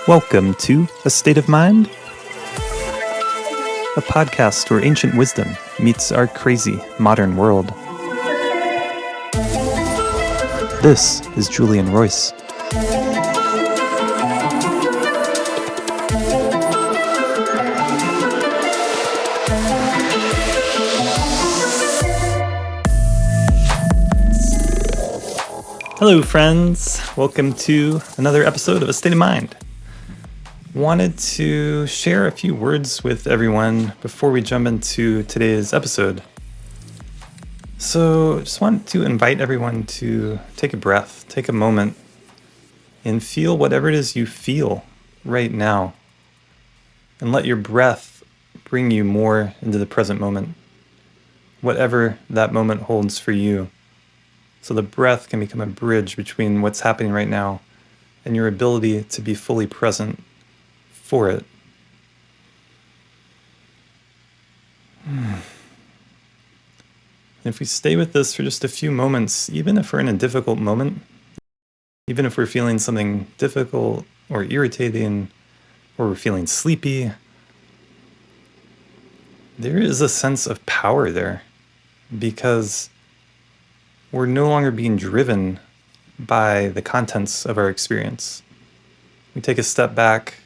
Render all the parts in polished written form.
Welcome to A State of Mind, a podcast where ancient wisdom meets our crazy modern world. This is Julian Royce. Hello, friends. Welcome to another episode of A State of Mind. Wanted to share a few words with everyone before we jump into today's episode. So, just want to invite everyone to take a breath, take a moment, and feel whatever it is you feel right now. And let your breath bring you more into the present moment, whatever that moment holds for you. So the breath can become a bridge between what's happening right now and your ability to be fully present for it. If we stay with this for just a few moments, even if we're in a difficult moment, even if we're feeling something difficult or irritating, or we're feeling sleepy, there is a sense of power there because we're no longer being driven by the contents of our experience. We take a step back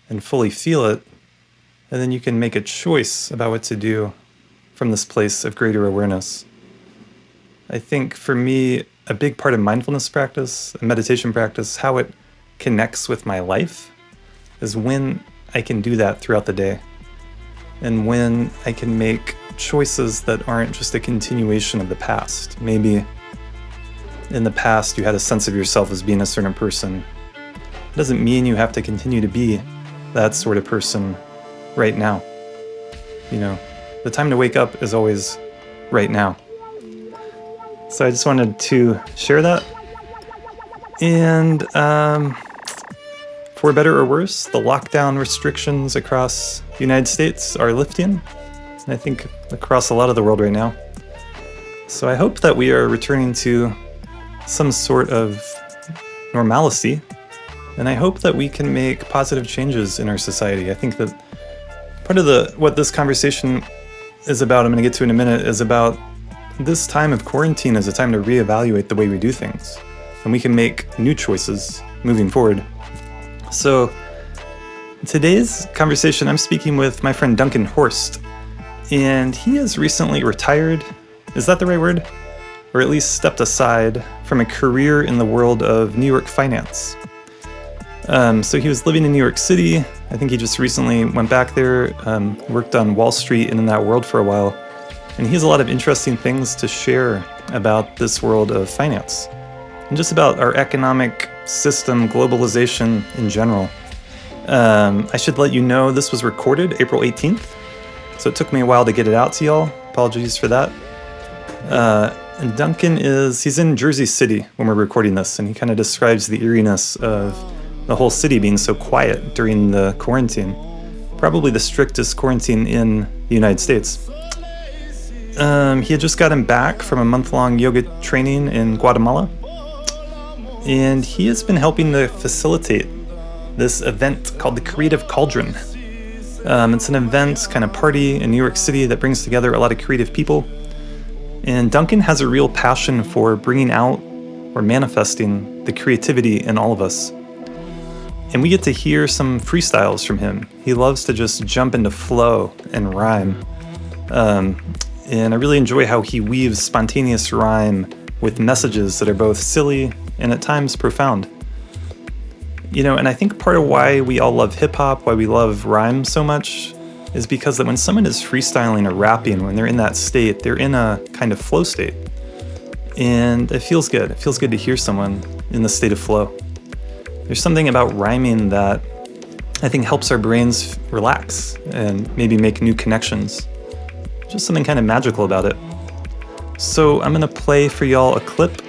and fully feel it, and then you can make a choice about what to do from this place of greater awareness. I think for me, a big part of mindfulness practice, a meditation practice, how it connects with my life is when I can do that throughout the day, and when I can make choices that aren't just a continuation of the past. Maybe in the past you had a sense of yourself as being a certain person. It doesn't mean you have to continue to be that sort of person right now. You know, the time to wake up is always right now. So I just wanted to share that. And for better or worse, the lockdown restrictions across the United States are lifting. And I think across a lot of the world right now. So I hope that we are returning to some sort of normalcy, and I hope that we can make positive changes in our society. I think that part of what this conversation is about, I'm going to get to in a minute, is about this time of quarantine as a time to reevaluate the way we do things, and we can make new choices moving forward. So today's conversation, I'm speaking with my friend Duncan Horst. And he has recently retired, is that the right word? Or at least stepped aside from a career in the world of New York finance. So he was living in New York City. I think he just recently went back there, worked on Wall Street and in that world for a while. And he has a lot of interesting things to share about this world of finance and just about our economic system, globalization in general. I should let you know this was recorded April 18th. So it took me a while to get it out to y'all. Apologies for that. And Duncan he's in Jersey City when we're recording this, and he kind of describes the eeriness of the whole city being so quiet during the quarantine. Probably the strictest quarantine in the United States. He had just gotten back from a month-long yoga training in Guatemala, and he has been helping to facilitate this event called the Creative Cauldron. It's an event, kind of party in New York City that brings together a lot of creative people. And Duncan has a real passion for bringing out or manifesting the creativity in all of us. And we get to hear some freestyles from him. He loves to just jump into flow and rhyme. And I really enjoy how he weaves spontaneous rhyme with messages that are both silly and at times profound. You know, and I think part of why we all love hip-hop, why we love rhyme so much, is because that when someone is freestyling or rapping, when they're in that state, they're in a kind of flow state. And it feels good. It feels good to hear someone in the state of flow. There's something about rhyming that I think helps our brains relax and maybe make new connections. Just something kind of magical about it. So I'm going to play for y'all a clip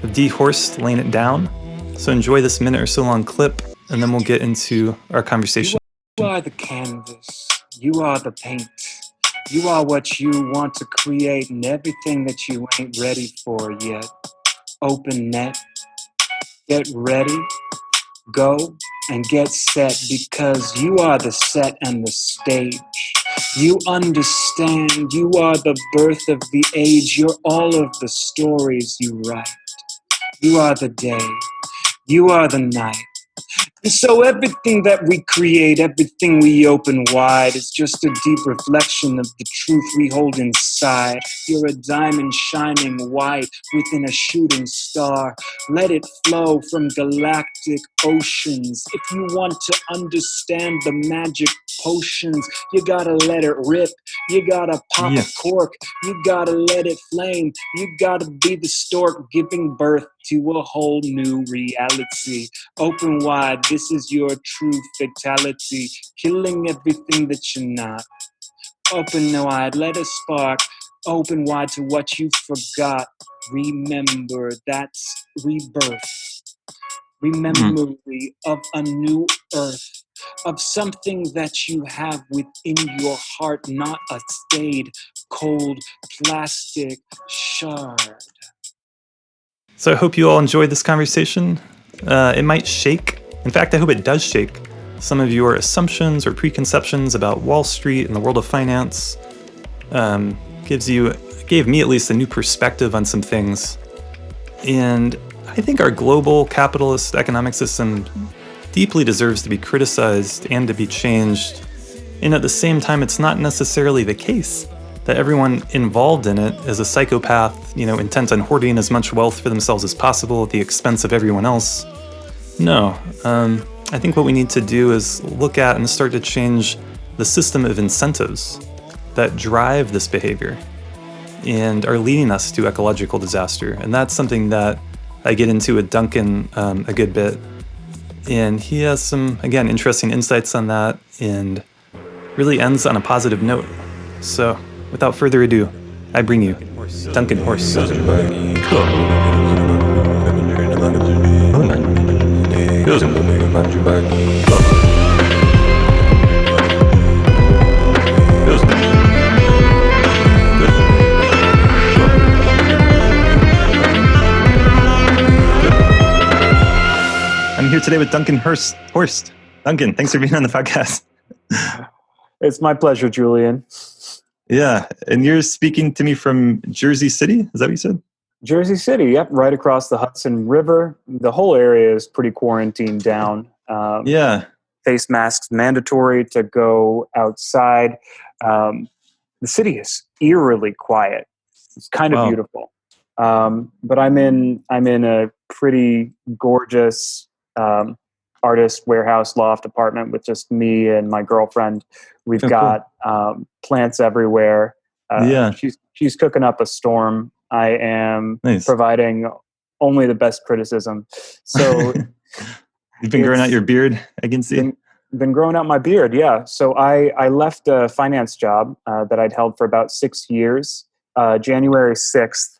of D. Horst laying it down. So enjoy this minute or so long clip, and then we'll get into our conversation. You are the canvas. You are the paint. You are what you want to create and everything that you ain't ready for yet. Open net. Get ready. Go and get set, because you are the set and the stage. You understand, you are the birth of the age. You're all of the stories you write. You are the day, you are the night. And so everything that we create, everything we open wide is just a deep reflection of the truth we hold inside. You're a diamond shining white within a shooting star. Let it flow from galactic oceans. If you want to understand the magic potions, you gotta let it rip. You gotta pop a cork. You gotta let it flame. You gotta be the stork giving birth to a whole new reality. Open wide, this is your true fatality, killing everything that you're not. Open wide, let a spark. Open wide to what you forgot. Remember, that's rebirth. Memory of a new earth, of something that you have within your heart, not a staid, cold plastic shard. So I hope you all enjoyed this conversation. It might shake. In fact, I hope it does shake some of your assumptions or preconceptions about Wall Street and the world of finance. Gave me at least a new perspective on some things. And I think our global capitalist economic system deeply deserves to be criticized and to be changed. And at the same time, it's not necessarily the case that everyone involved in it is a psychopath, intent on hoarding as much wealth for themselves as possible at the expense of everyone else. No, I think what we need to do is look at and start to change the system of incentives that drive this behavior and are leading us to ecological disaster. And that's something that I get into with Duncan a good bit. And he has some, again, interesting insights on that and really ends on a positive note. So, without further ado, I bring you Duncan Horst. I'm here today with Duncan Horst. Duncan, thanks for being on the podcast. It's my pleasure, Julian. Yeah, and you're speaking to me from Jersey City? Is that what you said? Jersey City, yep, right across the Hudson River. The whole area is pretty quarantined down. Face masks mandatory to go outside. The city is eerily quiet. It's kind of beautiful. But I'm in a pretty gorgeous artist warehouse loft apartment with just me and my girlfriend. We've got plants everywhere. She's cooking up a storm. I am providing only the best criticism. So you've been growing out your beard, I can see. Been growing out my beard, yeah. So I left a finance job that I'd held for about 6 years, January 6th,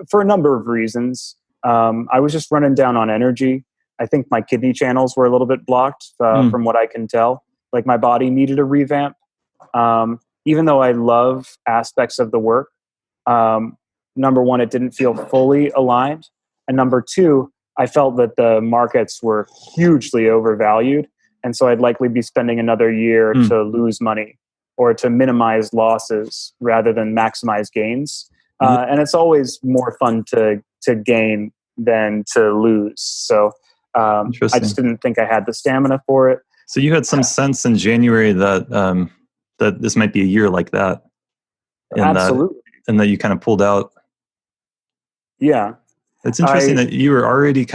for a number of reasons. I was just running down on energy. I think my kidney channels were a little bit blocked from what I can tell. Like my body needed a revamp. Even though I love aspects of the work, number one, it didn't feel fully aligned. And number two, I felt that the markets were hugely overvalued. And so I'd likely be spending another year to lose money or to minimize losses rather than maximize gains. And it's always more fun to gain than to lose. So I just didn't think I had the stamina for it. So you had some sense in January that that this might be a year like that. Absolutely. And that you kind of pulled out. Yeah. It's interesting that you were already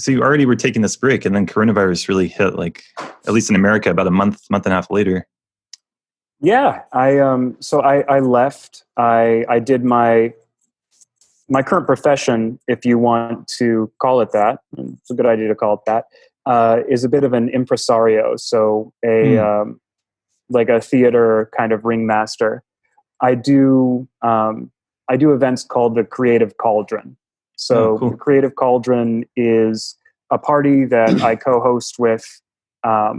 you already were taking this break, and then coronavirus really hit, like, at least in America, about a month and a half later. Yeah. I left. I did my current profession, if you want to call it that. It's a good idea to call it that. Is a bit of an impresario. So like a theater kind of ringmaster. I do events called the Creative Cauldron. So the Creative Cauldron is a party that I co-host with a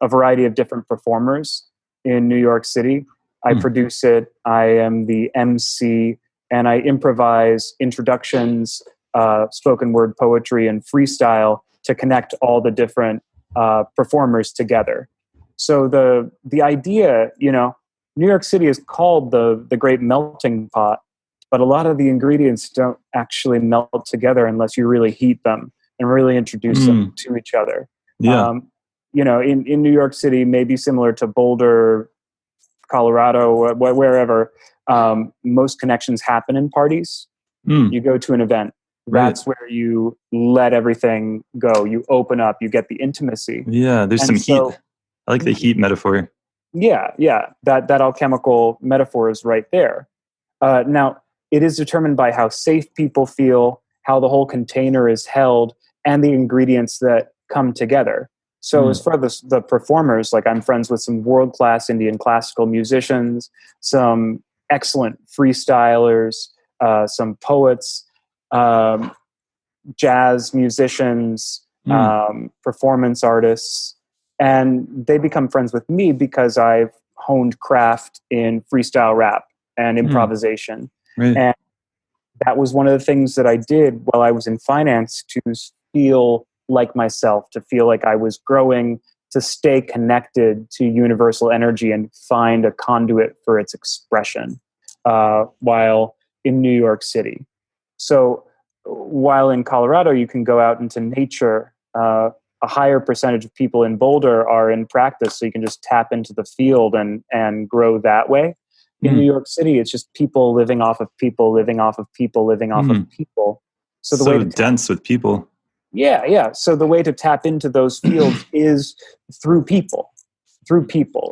variety of different performers in New York City. I produce it. I am the MC, and I improvise introductions, spoken word poetry, and freestyle to connect all the different performers together. So the idea, New York City is called the great melting pot, but a lot of the ingredients don't actually melt together unless you really heat them and really introduce them to each other. Yeah. In New York City, maybe similar to Boulder, Colorado, wherever, most connections happen in parties. You go to an event. That's where you let everything go. You open up, you get the intimacy. Yeah, there's some heat. I like the heat metaphor. Yeah. That alchemical metaphor is right there. Now, it is determined by how safe people feel, how the whole container is held, and the ingredients that come together. So as far as the performers, like I'm friends with some world-class Indian classical musicians, some excellent freestylers, some poets, jazz musicians, performance artists, and they become friends with me because I've honed craft in freestyle rap and improvisation. Right. And that was one of the things that I did while I was in finance to feel like myself, to feel like I was growing, to stay connected to universal energy and find a conduit for its expression while in New York City. So while in Colorado, you can go out into nature, a higher percentage of people in Boulder are in practice, so you can just tap into the field and grow that way. In New York City, it's just people living off of people, living off of people, living off of people. So the way to dense with people. Yeah. So the way to tap into those fields is through people.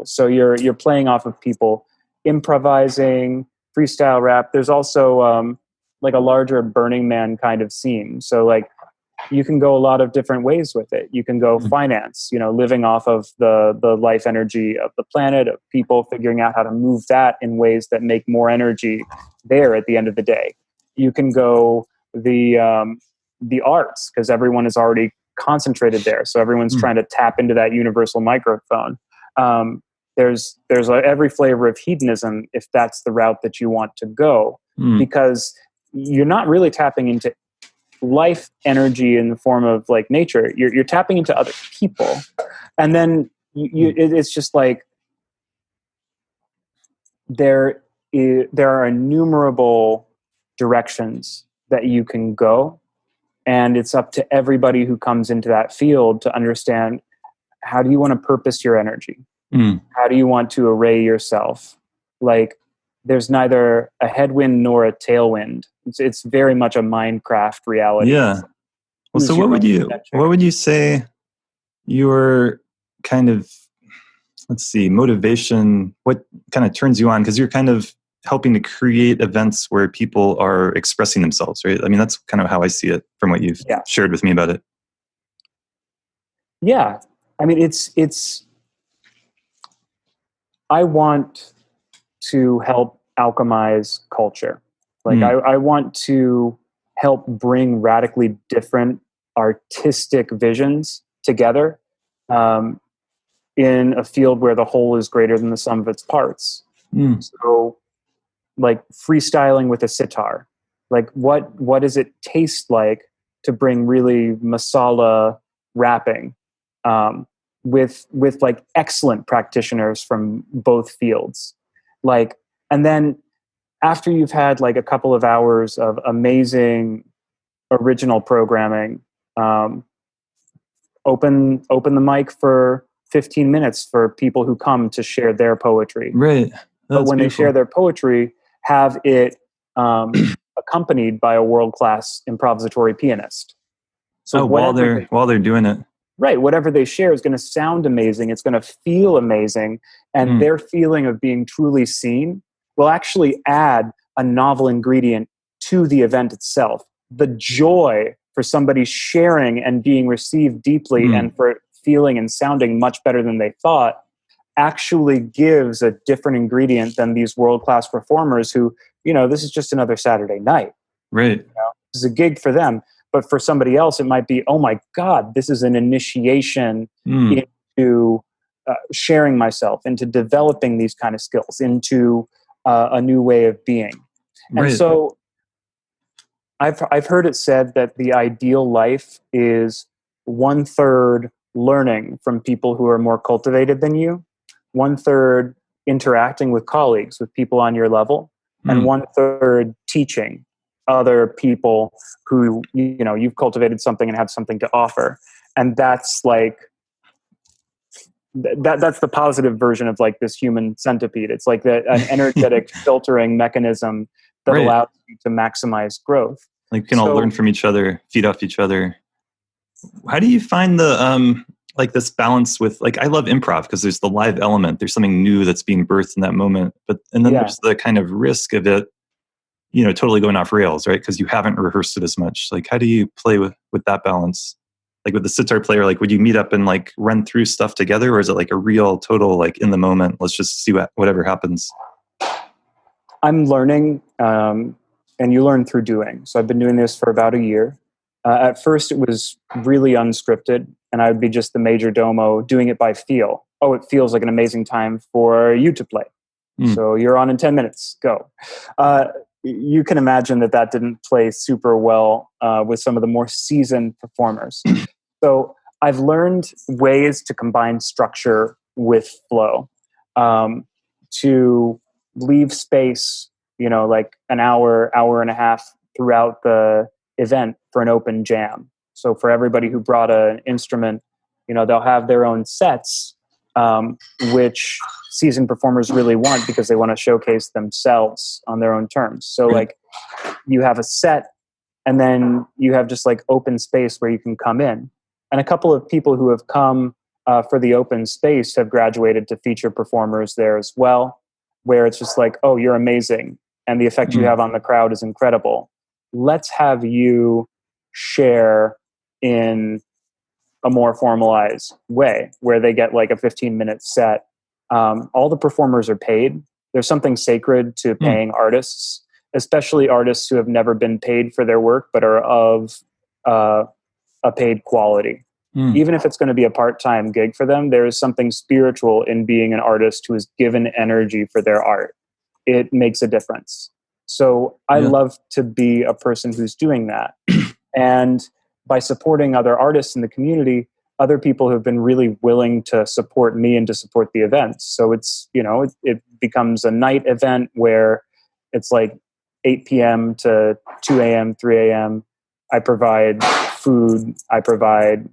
So you're playing off of people, improvising, freestyle rap. There's also like a larger Burning Man kind of scene. So like you can go a lot of different ways with it. You can go finance, living off of the life energy of the planet, of people, figuring out how to move that in ways that make more energy there at the end of the day. You can go the arts, because everyone is already concentrated there. So everyone's trying to tap into that universal microphone. There's every flavor of hedonism if that's the route that you want to go, because you're not really tapping into life energy in the form of like nature. You're tapping into other people, and then it's just like there are innumerable directions that you can go, and it's up to everybody who comes into that field to understand, how do you want to purpose your energy? How do you want to array yourself? Like, there's neither a headwind nor a tailwind. It's very much a Minecraft reality. Yeah. Well, so what would you say your kind of, motivation, what kind of turns you on? Because you're kind of helping to create events where people are expressing themselves, right? I mean, that's kind of how I see it from what you've shared with me about it. Yeah. I mean, I want to help alchemize culture. Like I want to help bring radically different artistic visions together in a field where the whole is greater than the sum of its parts. So like freestyling with a sitar, like what does it taste like to bring really masala rapping with like excellent practitioners from both fields, like, and then after you've had like a couple of hours of amazing original programming, open the mic for 15 minutes for people who come to share their poetry. Right. But when they share their poetry, have it accompanied by a world-class improvisatory pianist. So while they're doing it. Right. Whatever they share is going to sound amazing. It's going to feel amazing. And their feeling of being truly seen will actually add a novel ingredient to the event itself. The joy for somebody sharing and being received deeply and for feeling and sounding much better than they thought actually gives a different ingredient than these world-class performers who, this is just another Saturday night. Right. This is a gig for them. But for somebody else, it might be, oh my God, this is an initiation into sharing myself, into developing these kind of skills, into a new way of being. And so I've heard it said that the ideal life is 1/3 learning from people who are more cultivated than you, 1/3 interacting with colleagues, with people on your level, and 1/3 teaching other people who, you've cultivated something and have something to offer. And that's like, that's the positive version of like this human centipede. It's like an energetic filtering mechanism that Right. allows you to maximize growth. Like we can all learn from each other, feed off each other. How do you find the like this balance with, like, I love improv because there's the live element. There's something new that's being birthed in that moment. And then there's the kind of risk of it, totally going off rails, right? Because you haven't rehearsed it as much. Like, how do you play with that balance? Like with the sitar player, like would you meet up and like run through stuff together, or is it like a real total like in the moment? Let's just see whatever happens. I'm learning, and you learn through doing. So I've been doing this for about a year. At first, it was really unscripted, and I would be just the major domo doing it by feel. Oh, it feels like an amazing time for you to play. So you're on in 10 minutes. Go. You can imagine that didn't play super well with some of the more seasoned performers. So I've learned ways to combine structure with flow, to leave space, like an hour and a half throughout the event for an open jam. So for everybody who brought an instrument, they'll have their own sets, which seasoned performers really want because they want to showcase themselves on their own terms. So like you have a set, and then you have just like open space where you can come in. And a couple of people who have come for the open space have graduated to feature performers there as well, where it's just like, oh, you're amazing. And the effect you have on the crowd is incredible. Let's have you share in a more formalized way where they get like a 15-minute set. All the performers are paid. There's something sacred to paying artists, especially artists who have never been paid for their work but are of a paid quality. Even if it's going to be a part-time gig for them, there is something spiritual in being an artist who is given energy for their art. It makes a difference. So I love to be a person who's doing that. And by supporting other artists in the community, other people have been really willing to support me and to support the events. So it's, it becomes a night event where it's like 8 p.m. to 2 a.m., 3 a.m. I provide food. I provide,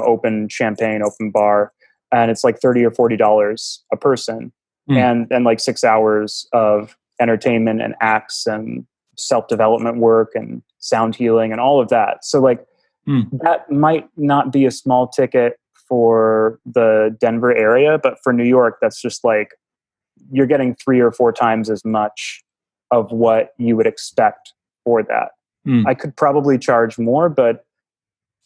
open champagne, open bar. And it's like $30 or $40 a person. And like 6 hours of entertainment and acts and self-development work and sound healing and all of that. So like that might not be a small ticket for the Denver area, but for New York, that's just like you're getting 3 or 4 times as much of what you would expect for that. I could probably charge more, but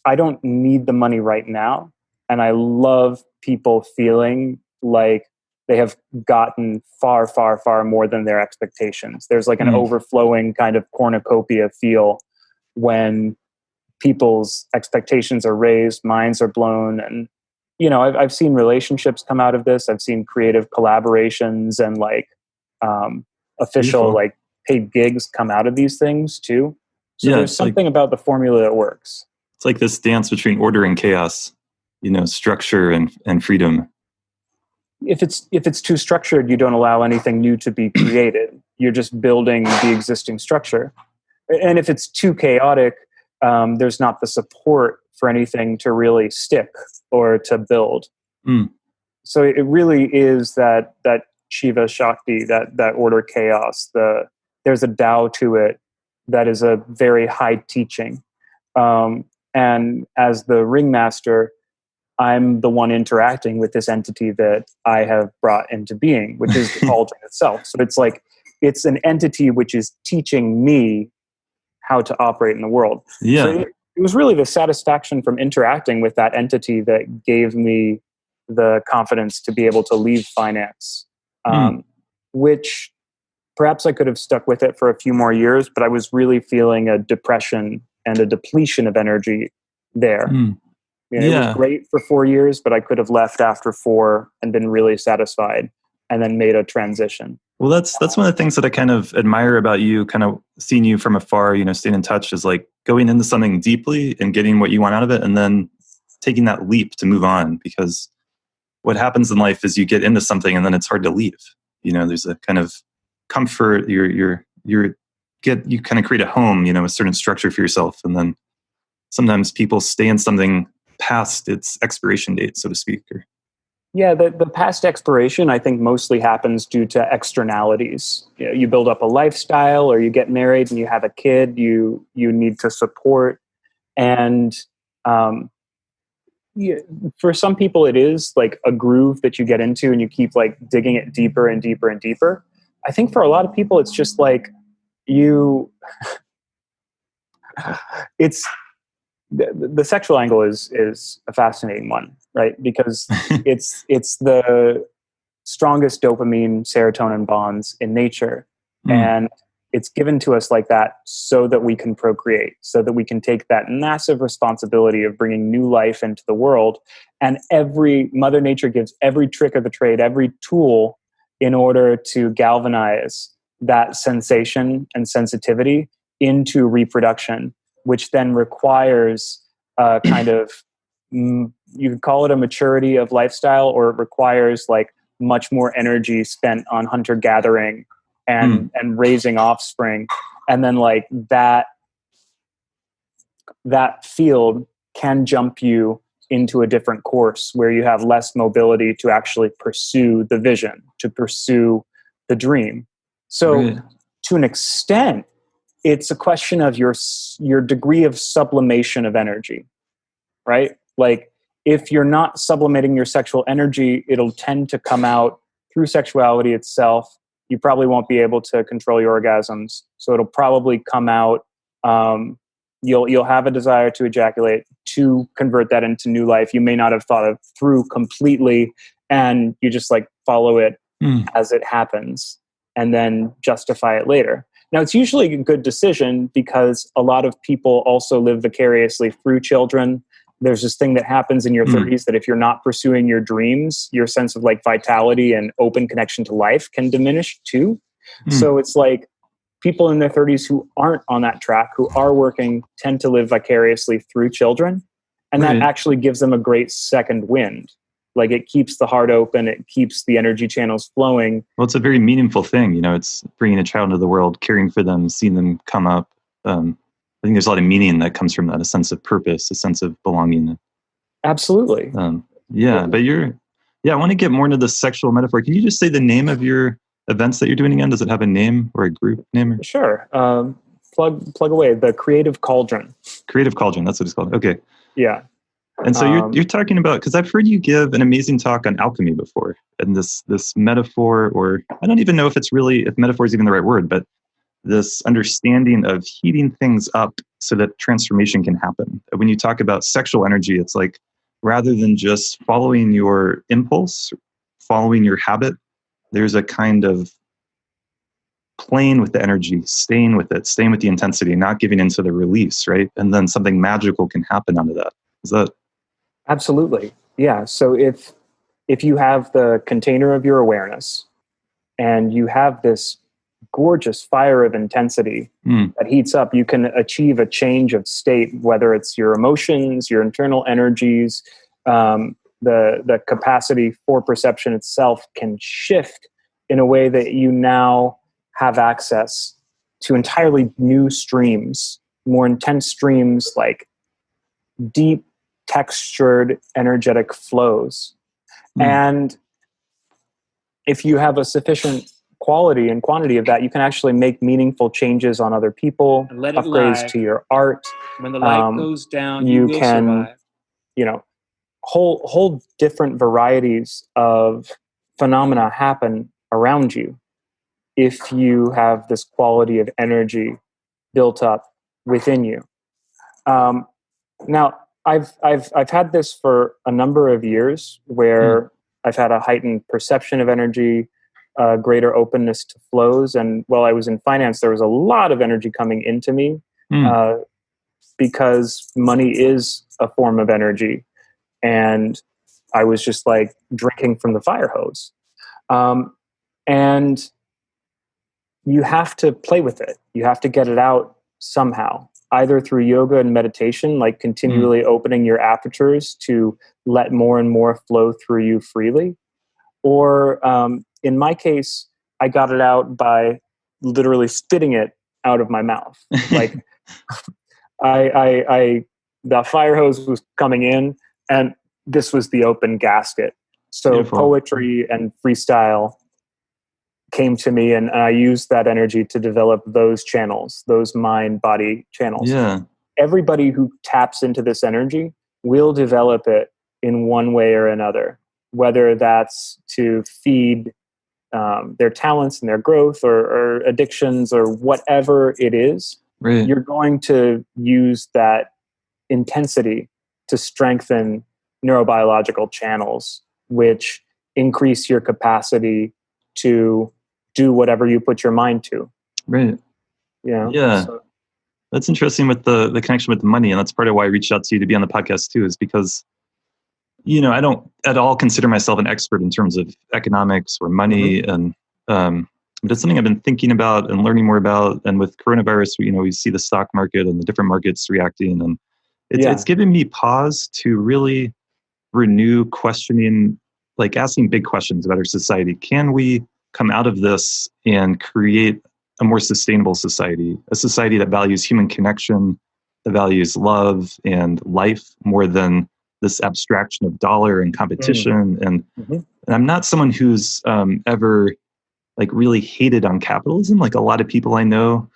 I don't need the money right now. And I love people feeling like they have gotten far, far, far more than their expectations. There's like an overflowing kind of cornucopia feel when people's expectations are raised, minds are blown. And, I've seen relationships come out of this. I've seen creative collaborations and like official, like paid gigs come out of these things too. So there's something about the formula that works. It's like this dance between order and chaos, structure and freedom. If it's too structured, you don't allow anything new to be created. You're just building the existing structure. And if it's too chaotic, there's not the support for anything to really stick or to build. So it really is that Shiva Shakti, that order chaos. There's a Tao to it that is a very high teaching. And as the ringmaster, I'm the one interacting with this entity that I have brought into being, which is the cauldron itself. So it's like, it's an entity which is teaching me how to operate in the world. Yeah. So it was really the satisfaction from interacting with that entity that gave me the confidence to be able to leave finance, which perhaps I could have stuck with it for a few more years, but I was really feeling a depression and a depletion of energy there. It was great for 4 years, but I could have left after 4 and been really satisfied and then made a transition. Well, that's one of the things that I kind of admire about you, kind of seeing you from afar, staying in touch, is like going into something deeply and getting what you want out of it, and then taking that leap to move on, because what happens in life is you get into something and then it's hard to leave. There's a kind of comfort. You kind of create a home, a certain structure for yourself, and then sometimes people stay in something past its expiration date, so to speak. Yeah, the past expiration, I think, mostly happens due to externalities. You build up a lifestyle, or you get married and you have a kid you need to support. And yeah, for some people, it is like a groove that you get into and you keep like digging it deeper and deeper and deeper. I think for a lot of people, it's just like it's the sexual angle is a fascinating one, right? Because it's the strongest dopamine serotonin bonds in nature, and it's given to us like that so that we can procreate, so that we can take that massive responsibility of bringing new life into the world. And Mother Nature gives every trick of the trade, every tool in order to galvanize that sensation and sensitivity into reproduction, which then requires a kind of, you could call it a maturity of lifestyle, or it requires like much more energy spent on hunter gathering and raising offspring. And then like that field can jump you into a different course where you have less mobility to actually pursue the vision, to pursue the dream. So to an extent, it's a question of your degree of sublimation of energy, right? Like if you're not sublimating your sexual energy, it'll tend to come out through sexuality itself. You probably won't be able to control your orgasms, so it'll probably come out. You'll have a desire to ejaculate, to convert that into new life. You may not have thought of through completely, and you just like follow it as it happens, and then justify it later. Now, it's usually a good decision because a lot of people also live vicariously through children. There's this thing that happens in your 30s that if you're not pursuing your dreams, your sense of like vitality and open connection to life can diminish too. So it's like people in their 30s who aren't on that track, who are working, tend to live vicariously through children. And that actually gives them a great second wind. Like it keeps the heart open, it keeps the energy channels flowing. Well, it's a very meaningful thing. It's bringing a child into the world, caring for them, seeing them come up. I think there's a lot of meaning that comes from that, a sense of purpose, a sense of belonging. Absolutely. But I want to get more into the sexual metaphor. Can you just say the name of your events that you're doing again? Does it have a name or a group name? Sure. Plug away. The Creative Cauldron. Creative Cauldron, that's what it's called. Okay. Yeah. And so you're talking about, because I've heard you give an amazing talk on alchemy before, and this metaphor, or I don't even know if metaphor is even the right word, but this understanding of heating things up so that transformation can happen. When you talk about sexual energy, it's like rather than just following your impulse, following your habit, there's a kind of playing with the energy, staying with it, staying with the intensity, not giving into the release, right? And then something magical can happen out of that. Is that? Absolutely. Yeah. So if you have the container of your awareness and you have this gorgeous fire of intensity that heats up, you can achieve a change of state, whether it's your emotions, your internal energies, the capacity for perception itself can shift in a way that you now have access to entirely new streams, more intense streams, like deep, textured, energetic flows. And if you have a sufficient quality and quantity of that, you can actually make meaningful changes on other people, upgrades to your art. When the light goes down, you will can, survive. whole different varieties of phenomena happen around you if you have this quality of energy built up within you. Now, I've had this for a number of years where I've had a heightened perception of energy, greater openness to flows. And while I was in finance, there was a lot of energy coming into me because money is a form of energy. And I was just like drinking from the fire hose. And you have to play with it. You have to get it out somehow. either through yoga and meditation, like continually opening your apertures to let more and more flow through you freely. Or in my case, I got it out by literally spitting it out of my mouth. Like the fire hose was coming in, and this was the open gasket. So Beautiful. poetry and freestyle came to me, and I used that energy to develop those channels, those mind-body channels. Yeah. Everybody who taps into this energy will develop it in one way or another, whether that's to feed their talents and their growth or addictions or whatever it is. Right. You're going to use that intensity to strengthen neurobiological channels, which increase your capacity to do whatever you put your mind to. Right. Yeah. So, that's interesting with the connection with the money. And that's part of why I reached out to you to be on the podcast too, is because, I don't at all consider myself an expert in terms of economics or money. And but it's something I've been thinking about and learning more about. And with coronavirus, we see the stock market and the different markets reacting. And it's given me pause to really renew questioning, like asking big questions about our society. Can we come out of this and create a more sustainable society, a society that values human connection, that values love and life more than this abstraction of dollar and competition? And I'm not someone who's ever like really hated on capitalism, like a lot of people I know,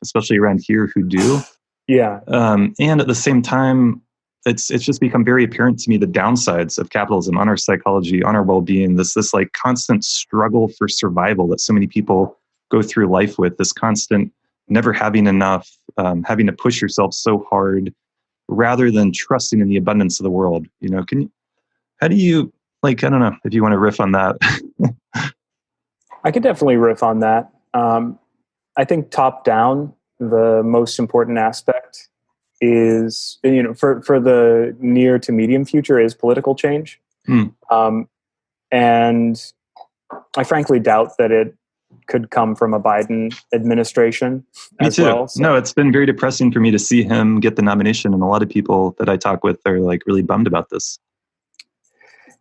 especially around here, who do. Yeah. And at the same time, it's just become very apparent to me the downsides of capitalism on our psychology, on our well-being. This like constant struggle for survival that so many people go through life with. This constant never having enough, having to push yourself so hard, rather than trusting in the abundance of the world. How do you, like, I don't know if you want to riff on that. I could definitely riff on that. I think top down, the most important aspect is, for the near to medium future, is political change. And I frankly doubt that it could come from a Biden administration as Me too. well. So, no, it's been very depressing for me to see him get the nomination. And a lot of people that I talk with are like really bummed about this.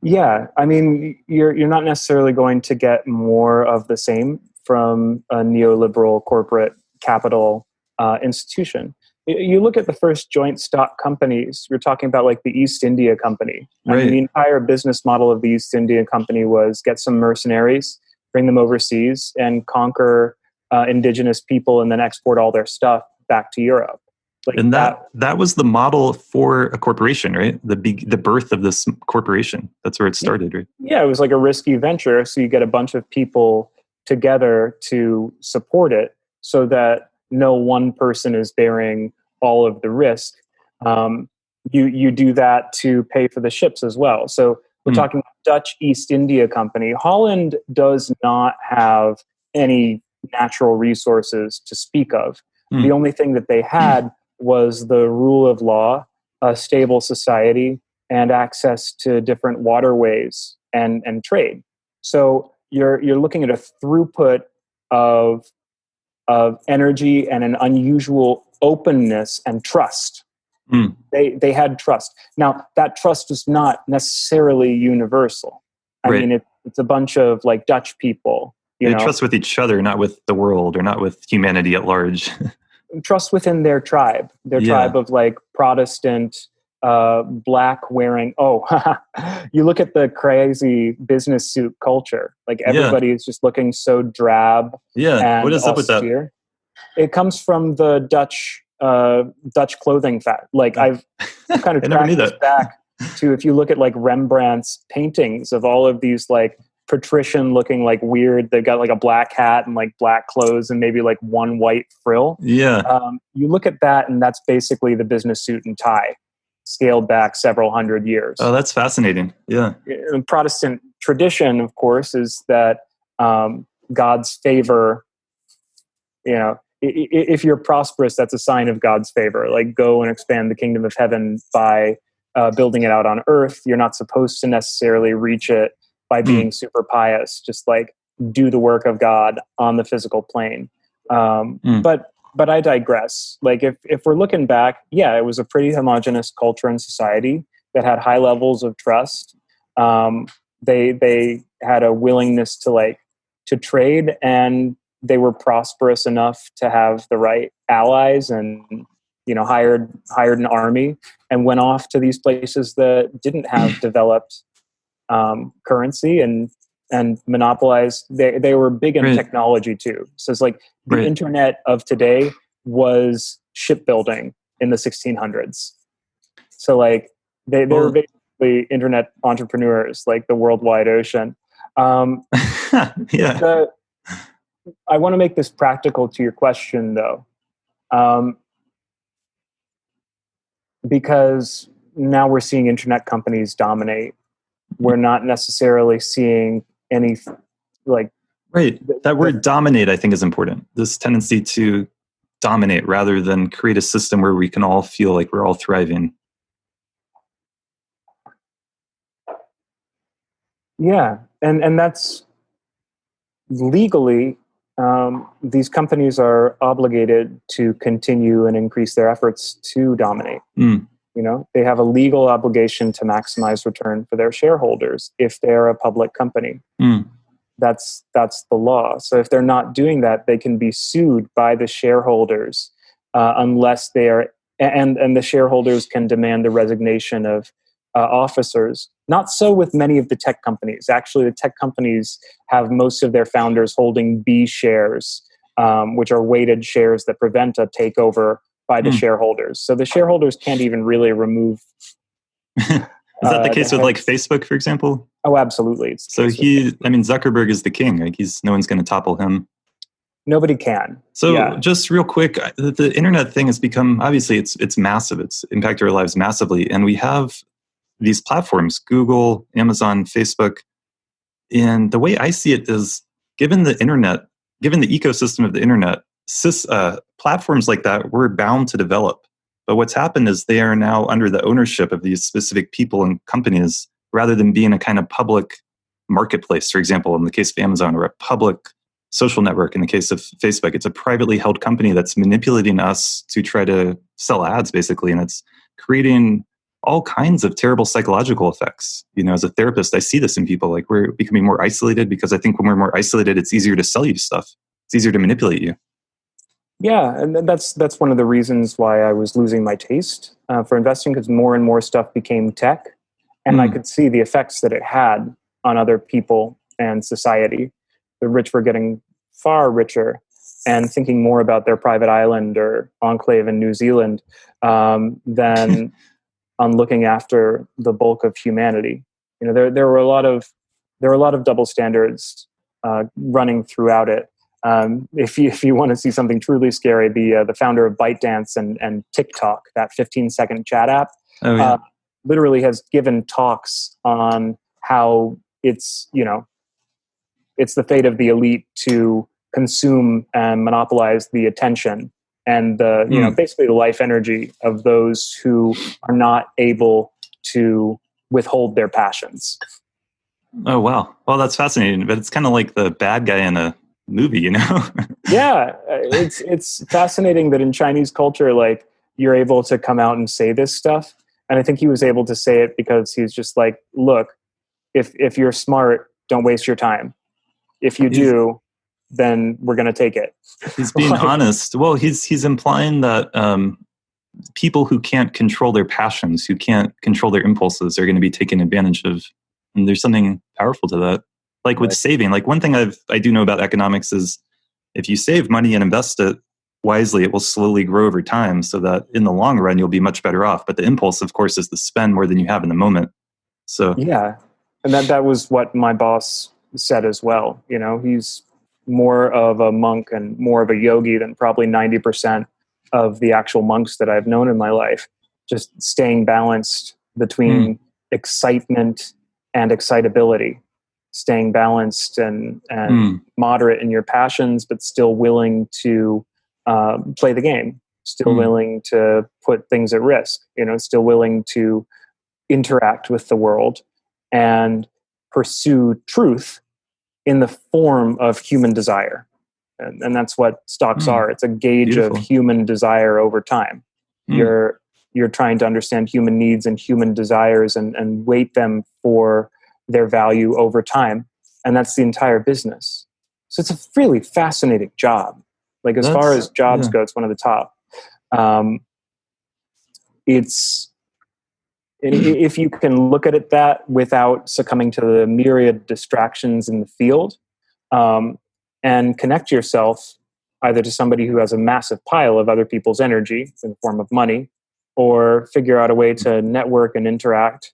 yeah, I mean, you're not necessarily going to get more of the same from a neoliberal corporate capital institution. You look at the first joint stock companies, you're talking about like the East India Company. Right. I mean, the entire business model of the East India Company was get some mercenaries, bring them overseas, and conquer indigenous people, and then export all their stuff back to Europe. Like and that was the model for a corporation, right? The birth of this corporation. That's where it started, right? Yeah, it was like a risky venture. So you get a bunch of people together to support it so that no one person is bearing all of the risk. You do that to pay for the ships as well. So we're talking Dutch East India Company. Holland does not have any natural resources to speak of. The only thing that they had was the rule of law, a stable society, and access to different waterways and trade. So you're looking at a throughput of energy and an unusual openness and trust. They had trust. Now, that trust is not necessarily universal. I mean, it's a bunch of like Dutch people. They trust with each other, not with the world or not with humanity at large. Trust within their tribe tribe of like Protestant, black wearing. You look at the crazy business suit culture. Like everybody is just looking so drab. Yeah. And what is austere. Up with that? It comes from the Dutch clothing fact. Like I've kind of tracked this back to, if you look at like Rembrandt's paintings of all of these like patrician looking like weird, they've got like a black hat and like black clothes and maybe like one white frill. Yeah. You look at that and that's basically the business suit and tie scaled back several hundred years. Oh, that's fascinating. Yeah. Protestant tradition, of course, is that God's favor, if you're prosperous, that's a sign of God's favor. Like, go and expand the kingdom of heaven by building it out on earth. You're not supposed to necessarily reach it by being super pious. Just like do the work of God on the physical plane. But but I digress. Like if we're looking back, yeah, it was a pretty homogenous culture and society that had high levels of trust. They had a willingness to trade, and they were prosperous enough to have the right allies, and hired an army and went off to these places that didn't have developed currency and monopolized. They were big in Right. technology too. So it's like the Right. internet of today was shipbuilding in the 1600s. So like they were Well, basically internet entrepreneurs, like the worldwide ocean. Um, yeah. I want to make this practical to your question, though, because now we're seeing internet companies dominate. We're not necessarily seeing any like Right. That word dominate, I think, is important. This tendency to dominate rather than create a system where we can all feel like we're all thriving. Yeah, and that's legally, these companies are obligated to continue and increase their efforts to dominate. Mm. They have a legal obligation to maximize return for their shareholders if they're a public company. Mm. That's the law. So if they're not doing that, they can be sued by the shareholders unless they are, and the shareholders can demand the resignation of officers. Not so with many of the tech companies. Actually, the tech companies have most of their founders holding B shares, which are weighted shares that prevent a takeover by the shareholders. So the shareholders can't even really remove. Is that the case with like Facebook, for example? Oh, absolutely. So Zuckerberg is the king. Like no one's going to topple him. Nobody can. So just real quick, the internet thing has become, obviously it's massive. It's impacted our lives massively. And we have these platforms, Google, Amazon, Facebook. And the way I see it is, given the ecosystem of the internet, platforms like that were bound to develop. But what's happened is they are now under the ownership of these specific people and companies, rather than being a kind of public marketplace, for example, in the case of Amazon, or a public social network in the case of Facebook. It's a privately held company that's manipulating us to try to sell ads, basically, and it's creating all kinds of terrible psychological effects. As a therapist, I see this in people. Like, we're becoming more isolated because I think when we're more isolated, it's easier to sell you stuff. It's easier to manipulate you. Yeah, and that's one of the reasons why I was losing my taste for investing, because more and more stuff became tech, and I could see the effects that it had on other people and society. The rich were getting far richer and thinking more about their private island or enclave in New Zealand than on looking after the bulk of humanity. There were a lot of double standards running throughout it. If you want to see something truly scary, the founder of ByteDance and TikTok, that 15-second chat app, literally has given talks on how it's the fate of the elite to consume and monopolize the attention and basically the life energy of those who are not able to withhold their passions. Oh, wow. Well, that's fascinating. But it's kind of like the bad guy in a movie, Yeah, it's fascinating that in Chinese culture, like, you're able to come out and say this stuff. And I think he was able to say it because he's just like, look, if you're smart, don't waste your time. If you do, then we're going to take it. He's being honest. Well, he's implying that people who can't control their passions, who can't control their impulses, are going to be taken advantage of. And there's something powerful to that. Like with saving, like one thing I do know about economics is, if you save money and invest it wisely, it will slowly grow over time, so that in the long run, you'll be much better off. But the impulse, of course, is to spend more than you have in the moment. So yeah, and that was what my boss said as well. He's more of a monk and more of a yogi than probably 90% of the actual monks that I've known in my life. Just staying balanced between excitement and excitability, staying balanced and moderate in your passions, but still willing to play the game, still willing to put things at risk, still willing to interact with the world and pursue truth in the form of human desire. and that's what stocks are. It's a gauge Beautiful. of human desire over time. You're trying to understand human needs and human desires and weight them for their value over time. And that's the entire business. So it's a really fascinating job. Like as far as jobs go, it's one of the top. If you can look at it that without succumbing to the myriad distractions in the field, and connect yourself either to somebody who has a massive pile of other people's energy in the form of money, or figure out a way to network and interact,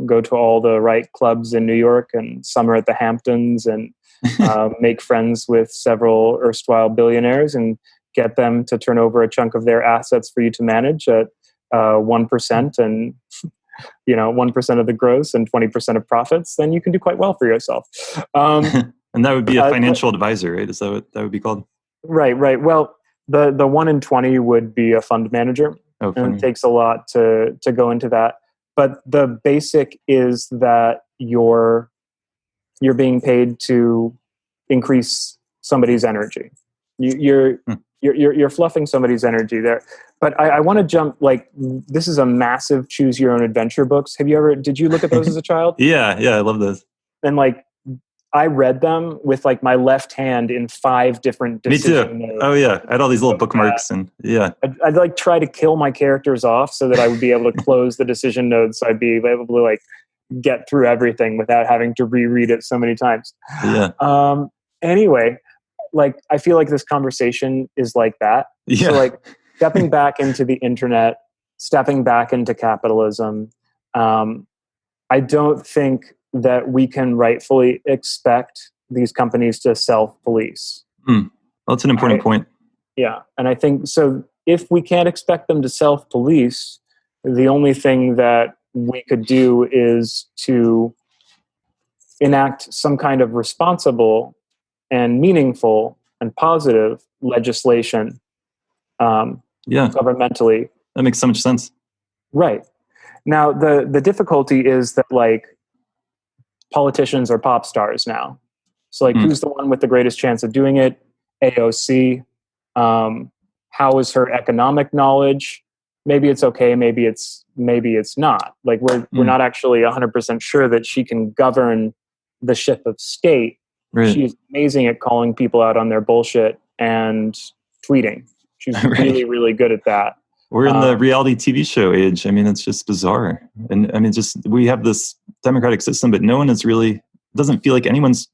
go to all the right clubs in New York and summer at the Hamptons and make friends with several erstwhile billionaires and get them to turn over a chunk of their assets for you to manage at 1% and 1% of the gross and 20% of profits, then you can do quite well for yourself. And that would be a financial advisor, right? Is that what that would be called? Right. Well, the 1 in 20 would be a fund manager. Oh, and it takes a lot to go into that. But the basic is that you're being paid to increase somebody's energy. You're fluffing somebody's energy there. But I want to jump, this is a massive choose your own adventure books. Did you look at those as a child? Yeah, I love those. And I read them with my left hand in 5 different decision Me too. notes. Oh yeah, I had all these little bookmarks and yeah. I'd try to kill my characters off so that I would be able to close the decision notes. I'd be able to get through everything without having to reread it so many times. Yeah. Anyway, I feel like this conversation is like that. Yeah. So stepping back into the internet, stepping back into capitalism, I don't think that we can rightfully expect these companies to self-police. Well, that's an important point. Yeah. And I think so if we can't expect them to self-police, the only thing that we could do is to enact some kind of responsible and meaningful and positive legislation governmentally. That makes so much sense. Right. Now, the difficulty is that politicians are pop stars now. So who's the one with the greatest chance of doing it? AOC. How is her economic knowledge? Maybe it's okay. Maybe it's not. We're not actually 100% sure that she can govern the ship of state. Right. She's amazing at calling people out on their bullshit and tweeting. She's really, really good at that. We're in the reality TV show age. I mean, it's just bizarre. And I mean, we have this democratic system, but no one is really, doesn't feel like anyone's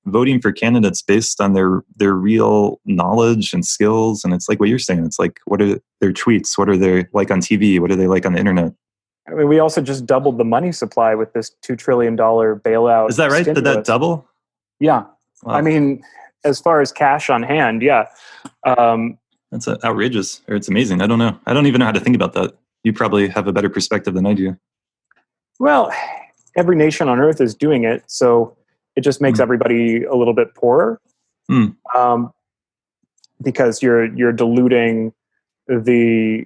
voting for candidates based on their real knowledge and skills. And it's like what you're saying. It's what are their tweets? What are they like on TV? What are they like on the internet? I mean, we also just doubled the money supply with this $2 trillion bailout. Is that right? Stimulus. Did that double? Yeah. Wow. I mean, as far as cash on hand, yeah. That's outrageous, or it's amazing. I don't know. I don't even know how to think about that. You probably have a better perspective than I do. Well, every nation on earth is doing it, so it just makes everybody a little bit poorer. Because you're diluting the,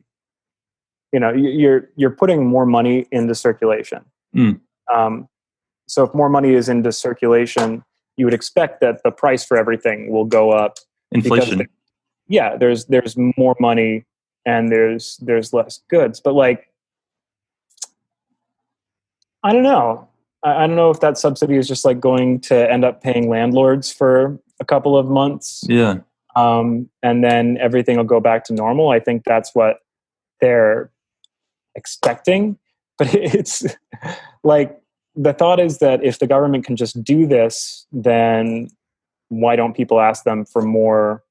you're putting more money into circulation. So if more money is into circulation, you would expect that the price for everything will go up. Inflation. There's more money and there's less goods. But I don't know. I don't know if that subsidy is just going to end up paying landlords for a couple of months. Yeah. And then everything will go back to normal. I think that's what they're expecting. But it's the thought is that if the government can just do this, then why don't people ask them for more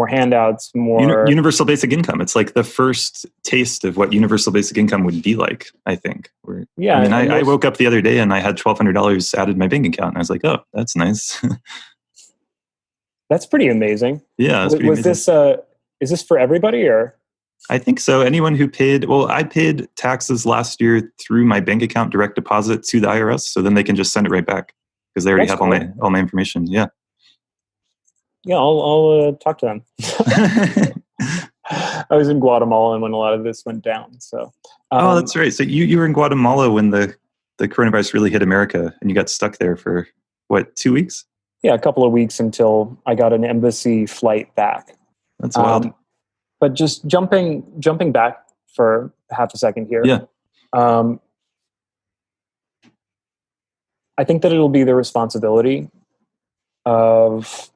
handouts, more universal basic income? It's the first taste of what universal basic income would be like, I think. Yeah. I woke up the other day and I had $1,200 added to my bank account, and I was like, oh, that's nice. That's pretty amazing. Yeah. Was this is this for everybody, or? I think so. Anyone who I paid taxes last year through my bank account direct deposit to the IRS, so then they can just send it right back because they already have all my information. Yeah. Yeah, I'll talk to them. I was in Guatemala when a lot of this went down. So. Oh, that's right. So you were in Guatemala when the coronavirus really hit America, and you got stuck there for 2 weeks? Yeah, a couple of weeks until I got an embassy flight back. That's wild. But just jumping back for half a second here. Yeah. I think that it'll be the responsibility of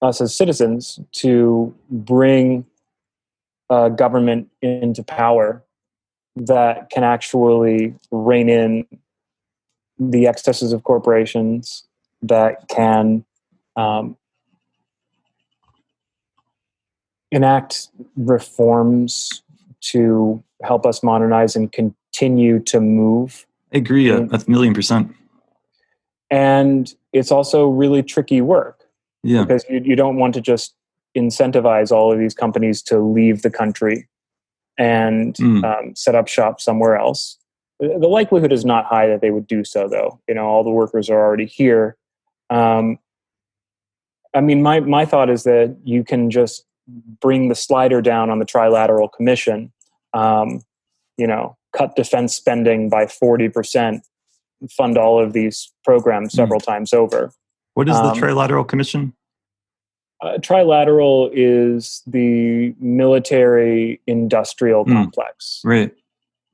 us as citizens to bring a government into power that can actually rein in the excesses of corporations, that can enact reforms to help us modernize and continue to move. I agree a million%. And it's also really tricky work. Yeah. Because you don't want to just incentivize all of these companies to leave the country and set up shop somewhere else. The likelihood is not high that they would do so, though. All the workers are already here. I mean, my thought is that you can just bring the slider down on the Trilateral Commission, cut defense spending by 40%, fund all of these programs several times over. What is the Trilateral Commission? Trilateral is the military-industrial complex. Right.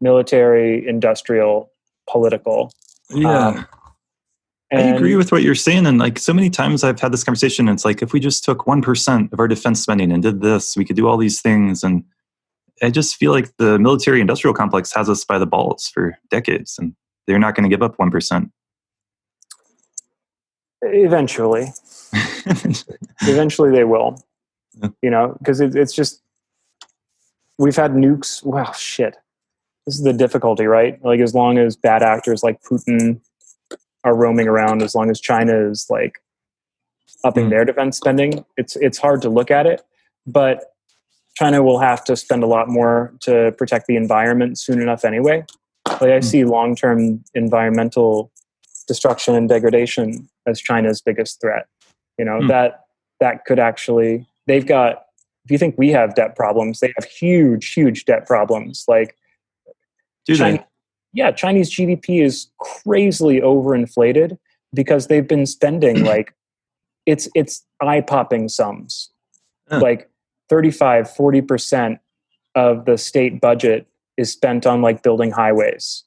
Military, industrial, political. Yeah. I agree with what you're saying. And like so many times I've had this conversation, it's like, if we just took 1% of our defense spending and did this, we could do all these things. And I just feel like the military industrial complex has us by the balls for decades, and they're not going to give up 1%. Eventually. Eventually they will. Yeah. Because it's just, we've had nukes. Wow, shit. This is the difficulty, right? Like, as long as bad actors like Putin are roaming around, as long as China is like upping their defense spending, it's hard to look at it. But China will have to spend a lot more to protect the environment soon enough anyway. Like, I see long-term environmental destruction and degradation as China's biggest threat. That could actually, they've got, if you think we have debt problems, they have huge debt problems. Like, Chinese GDP is crazily overinflated because they've been spending like, it's eye-popping sums. Like 35-40% of the state budget is spent on like building highways,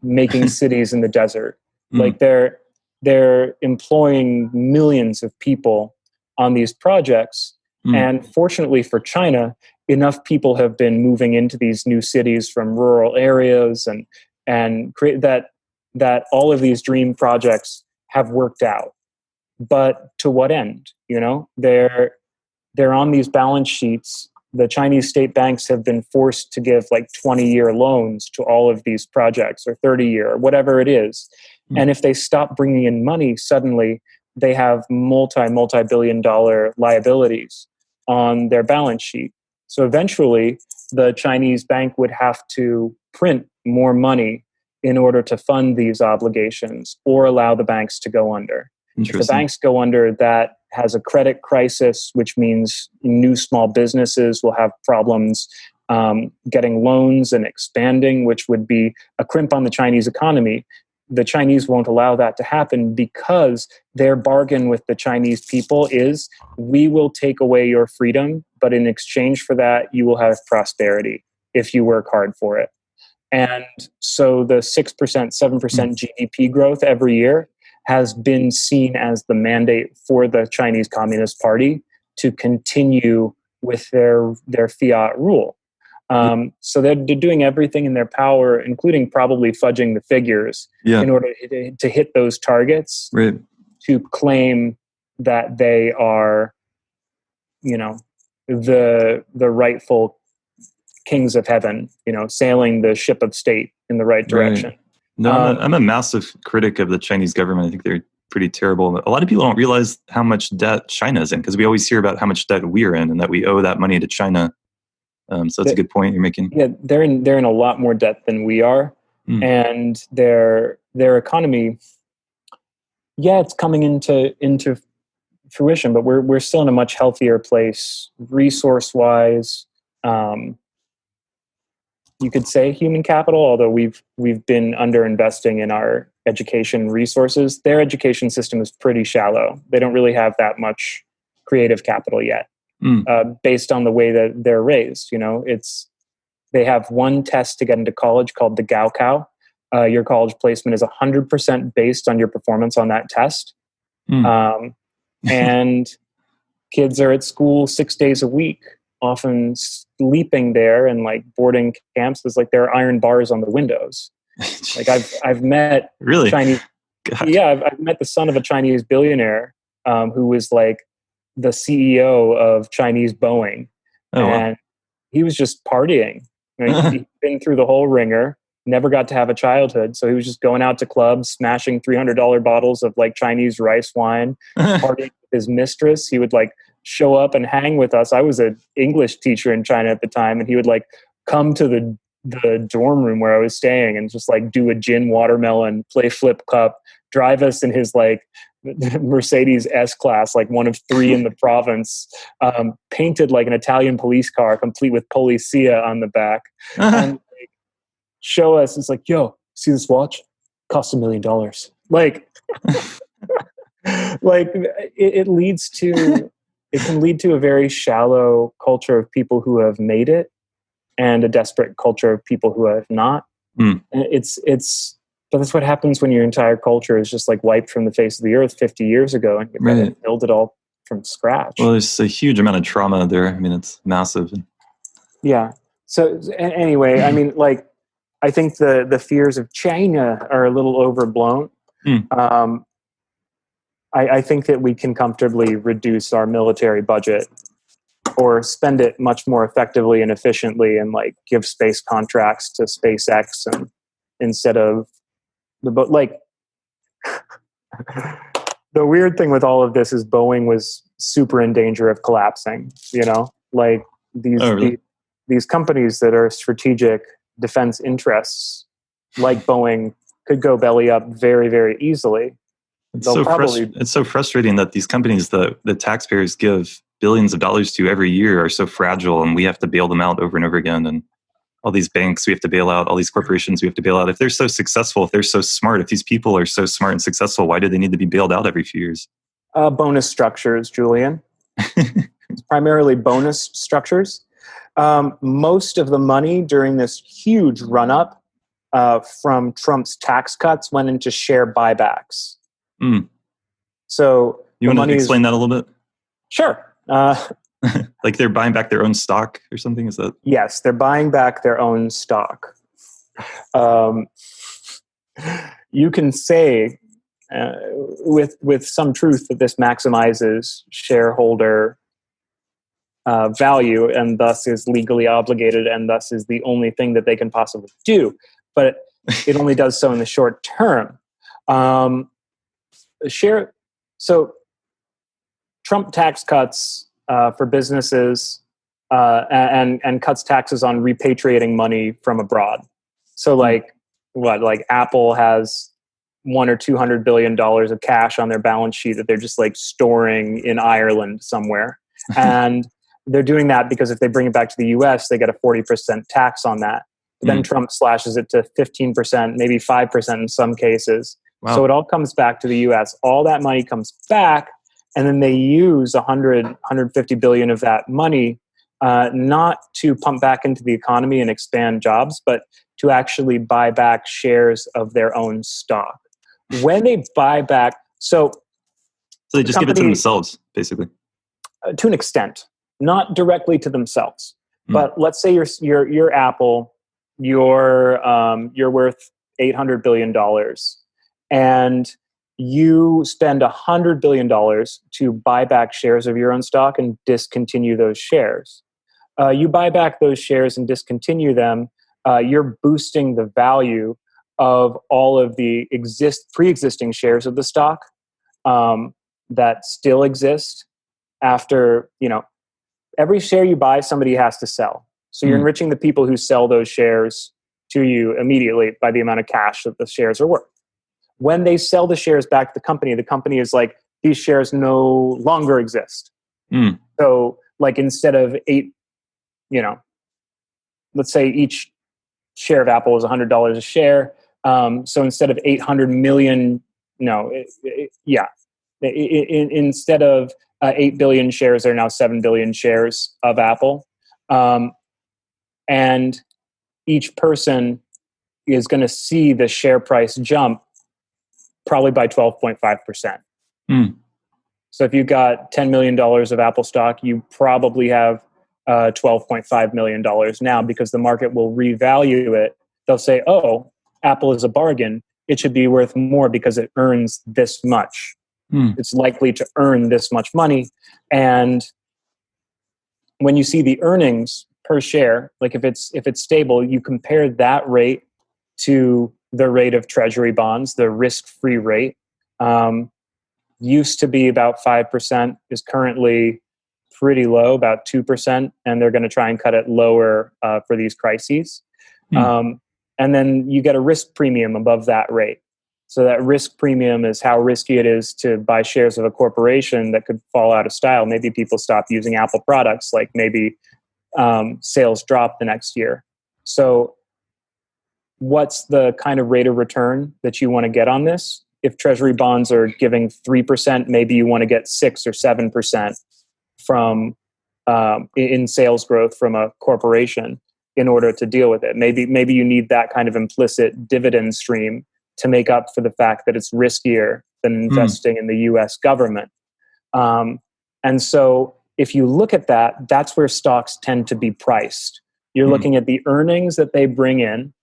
making cities in the desert. Like, they're employing millions of people on these projects. And fortunately for China, enough people have been moving into these new cities from rural areas and create that all of these dream projects have worked out. But to what end? They're on these balance sheets. The Chinese state banks have been forced to give like 20-year loans to all of these projects, or 30-year, or whatever it is. And if they stop bringing in money, suddenly they have multi-billion-dollar liabilities on their balance sheet. So eventually, the Chinese bank would have to print more money in order to fund these obligations, or allow the banks to go under. If the banks go under, that has a credit crisis, which means new small businesses will have problems getting loans and expanding, which would be a crimp on the Chinese economy. The Chinese won't allow that to happen because their bargain with the Chinese people is, we will take away your freedom, but in exchange for that, you will have prosperity if you work hard for it. And so the 6%, 7% GDP growth every year has been seen as the mandate for the Chinese Communist Party to continue with their fiat rule. So they're doing everything in their power, including probably fudging the figures, in order to hit those targets, to claim that they are, the rightful kings of heaven, sailing the ship of state in the right direction. No, I'm a massive critic of the Chinese government. I think they're pretty terrible. A lot of people don't realize how much debt China's in, because we always hear about how much debt we're in and that we owe that money to China. So that's a good point you're making. Yeah, they're in a lot more debt than we are, and their economy, it's coming into fruition, but we're still in a much healthier place, resource wise. you could say human capital, although we've been underinvesting in our education resources. Their education system is pretty shallow. They don't really have that much creative capital yet, based on the way that they're raised. They have one test to get into college called the Gaokao. Your college placement is 100% based on your performance on that test. And kids are at school 6 days a week, often sleeping there, and like boarding camps. There's like there are iron bars on the windows. Like I've met really Chinese. God. Yeah, I've met the son of a Chinese billionaire who was like the CEO of Chinese Boeing, and he was just partying. He'd been through the whole ringer, never got to have a childhood, so he was just going out to clubs, smashing $300 bottles of like Chinese rice wine, partying with his mistress. He would like show up and hang with us. I was an English teacher in China at the time, and he would like come to the dorm room where I was staying and just like do a gin watermelon, play flip cup, drive us in his like Mercedes S-Class, like one of 3 in the province, painted like an Italian police car, complete with Policia on the back, and like, show us. It's like, yo, see this watch? Cost $1 million. Like, like it leads to, it can lead to a very shallow culture of people who have made it, and a desperate culture of people who have not. And but that's what happens when your entire culture is just like wiped from the face of the earth 50 years ago, and you have to build it all from scratch. Well, there's a huge amount of trauma there. I mean, it's massive. Yeah. So anyway, I mean, like, I think the fears of China are a little overblown. I think that we can comfortably reduce our military budget, or spend it much more effectively and efficiently, and like give space contracts to SpaceX, and instead of the weird thing with all of this is Boeing was super in danger of collapsing. Like these companies that are strategic defense interests, like Boeing, could go belly up very, very easily. It's so frustrating that these companies that the taxpayers give billions of dollars to every year are so fragile, and we have to bail them out over and over again. And all these banks we have to bail out, all these corporations we have to bail out. If they're so successful, if they're so smart, if these people are so smart and successful, why do they need to be bailed out every few years? Bonus structures, Julian. It's primarily bonus structures. Most of the money during this huge run-up from Trump's tax cuts went into share buybacks. So you want to explain that a little bit? Sure. Like they're buying back their own stock or something? Is that? Yes, they're buying back their own stock. You can say with some truth that this maximizes shareholder value, and thus is legally obligated, and thus is the only thing that they can possibly do. But it only does so in the short term. So Trump tax cuts for businesses and cuts taxes on repatriating money from abroad. So like Apple has $100 or $200 billion of cash on their balance sheet that they're just like storing in Ireland somewhere. And they're doing that because if they bring it back to the US, they get a 40% tax on that. But then Trump slashes it to 15%, maybe 5% in some cases. Wow. So it all comes back to the US. All that money comes back, and then they use 150 billion of that money not to pump back into the economy and expand jobs, but to actually buy back shares of their own stock. When they buy back, so they just give it to themselves, basically. To an extent, not directly to themselves. But let's say you're Apple, you're worth $800 billion, and you spend $100 billion to buy back shares of your own stock and discontinue those shares. You buy back those shares and discontinue them, you're boosting the value of all of the pre-existing shares of the stock that still exist after, every share you buy, somebody has to sell. So you're enriching the people who sell those shares to you immediately by the amount of cash that the shares are worth. When they sell the shares back to the company is like, these shares no longer exist. So like instead of 8, let's say each share of Apple is $100 a share. So instead of 800 million, instead of 8 billion shares, there are now 7 billion shares of Apple. And each person is going to see the share price jump probably by 12.5%. So if you got $10 million of Apple stock, you probably have $12.5 million now, because the market will revalue it. They'll say, oh, Apple is a bargain. It should be worth more because it earns this much. It's likely to earn this much money. And when you see the earnings per share, like if it's stable, you compare that rate to the rate of treasury bonds, the risk-free rate. Used to be about 5%, is currently pretty low, about 2%, and they're going to try and cut it lower for these crises. And then you get a risk premium above that rate. So that risk premium is how risky it is to buy shares of a corporation that could fall out of style. Maybe people stop using Apple products, like maybe sales drop the next year. So what's the kind of rate of return that you want to get on this? If treasury bonds are giving 3%, maybe you want to get 6 or 7% from in sales growth from a corporation in order to deal with it. Maybe you need that kind of implicit dividend stream to make up for the fact that it's riskier than investing in the U.S. government. And so if you look at that, that's where stocks tend to be priced. You're looking at the earnings that they bring in,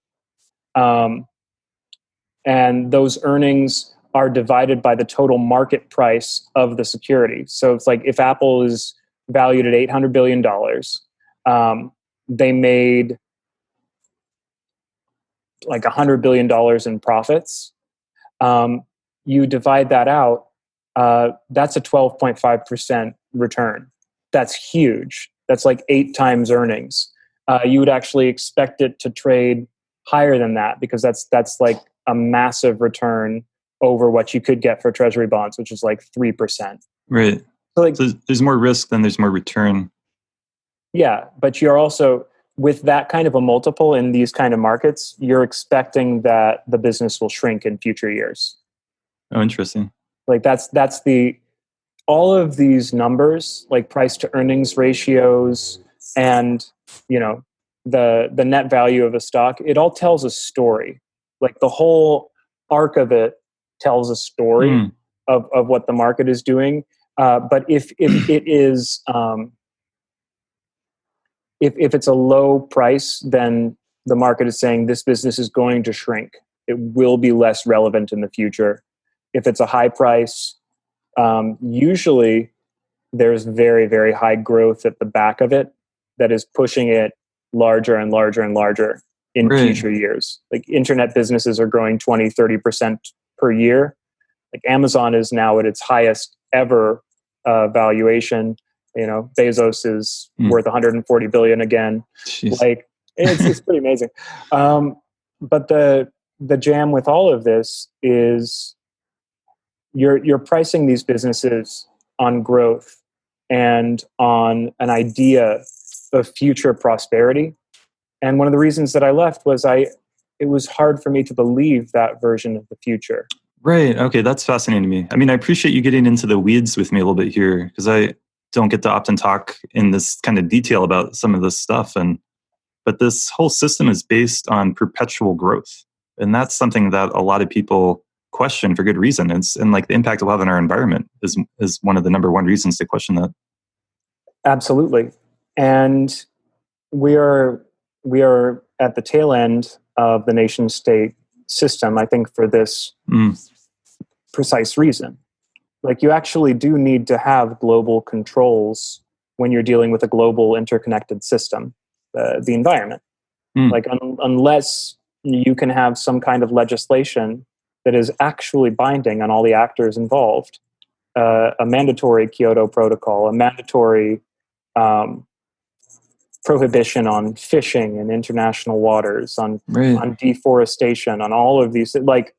and those earnings are divided by the total market price of the security. So it's like if Apple is valued at $800 billion, they made like $100 billion in profits. You divide that out, that's a 12.5% return. That's huge. That's like 8 times earnings. You would actually expect it to trade higher than that, because that's like a massive return over what you could get for treasury bonds, which is like 3%. Right. So there's more risk than there's more return. Yeah, but you're also, with that kind of a multiple in these kind of markets, you're expecting that the business will shrink in future years. Oh, interesting. Like that's all of these numbers, like price to earnings ratios and, the net value of a stock, it all tells a story. Like the whole arc of it tells a story of what the market is doing. But if it is, if it's a low price, then the market is saying this business is going to shrink. It will be less relevant in the future. If it's a high price, usually there's very, very high growth at the back of it that is pushing it larger and larger and larger in future years. Like internet businesses are growing 20, 30% per year. Like Amazon is now at its highest ever valuation. Bezos is worth 140 billion again. Jeez. Like it's pretty amazing. But the jam with all of this is you're pricing these businesses on growth and on an idea of future prosperity. And one of the reasons that I left was it was hard for me to believe that version of the future. Right. Okay. That's fascinating to me. I mean, I appreciate you getting into the weeds with me a little bit here, because I don't get to often talk in this kind of detail about some of this stuff. But this whole system is based on perpetual growth. And that's something that a lot of people question for good reason. And like the impact it'll have on our environment is one of the number one reasons to question that. Absolutely. And we are at the tail end of the nation state system, I think, for this precise reason. Like you actually do need to have global controls when you're dealing with a global interconnected system, the environment. Like unless you can have some kind of legislation that is actually binding on all the actors involved, a mandatory Kyoto Protocol, a mandatory prohibition on fishing in international waters, on deforestation, on all of these, like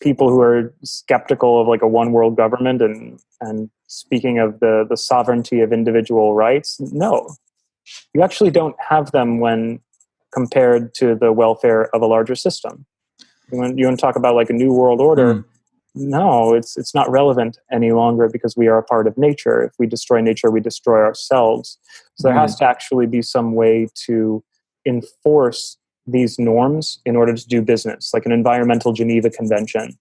people who are skeptical of like a one world government and speaking of the sovereignty of individual rights. No, you actually don't have them when compared to the welfare of a larger system. You want to talk about like a new world order? No, it's not relevant any longer because we are a part of nature. If we destroy nature, we destroy ourselves. So there has to actually be some way to enforce these norms in order to do business, like an environmental Geneva Convention.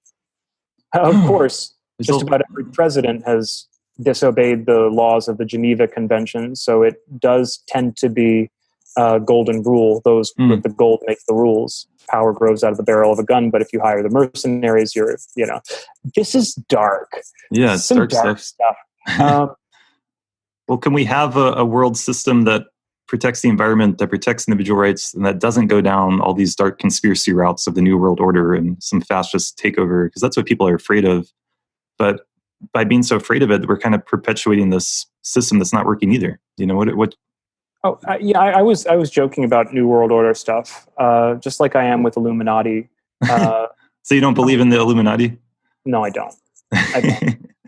Of course, just about every president has disobeyed the laws of the Geneva Convention, so it does tend to be a golden rule. Those with the gold make the rules. Power grows out of the barrel of a gun, but if you hire the mercenaries, this is dark. Yeah, it's some dark stuff. Well, can we have a world system that protects the environment, that protects individual rights, and that doesn't go down all these dark conspiracy routes of the New World Order and some fascist takeover? Because that's what people are afraid of. But by being so afraid of it, we're kind of perpetuating this system that's not working either. What? Oh, I was joking about New World Order stuff, just like I am with Illuminati. So you don't believe in the Illuminati? No, I don't.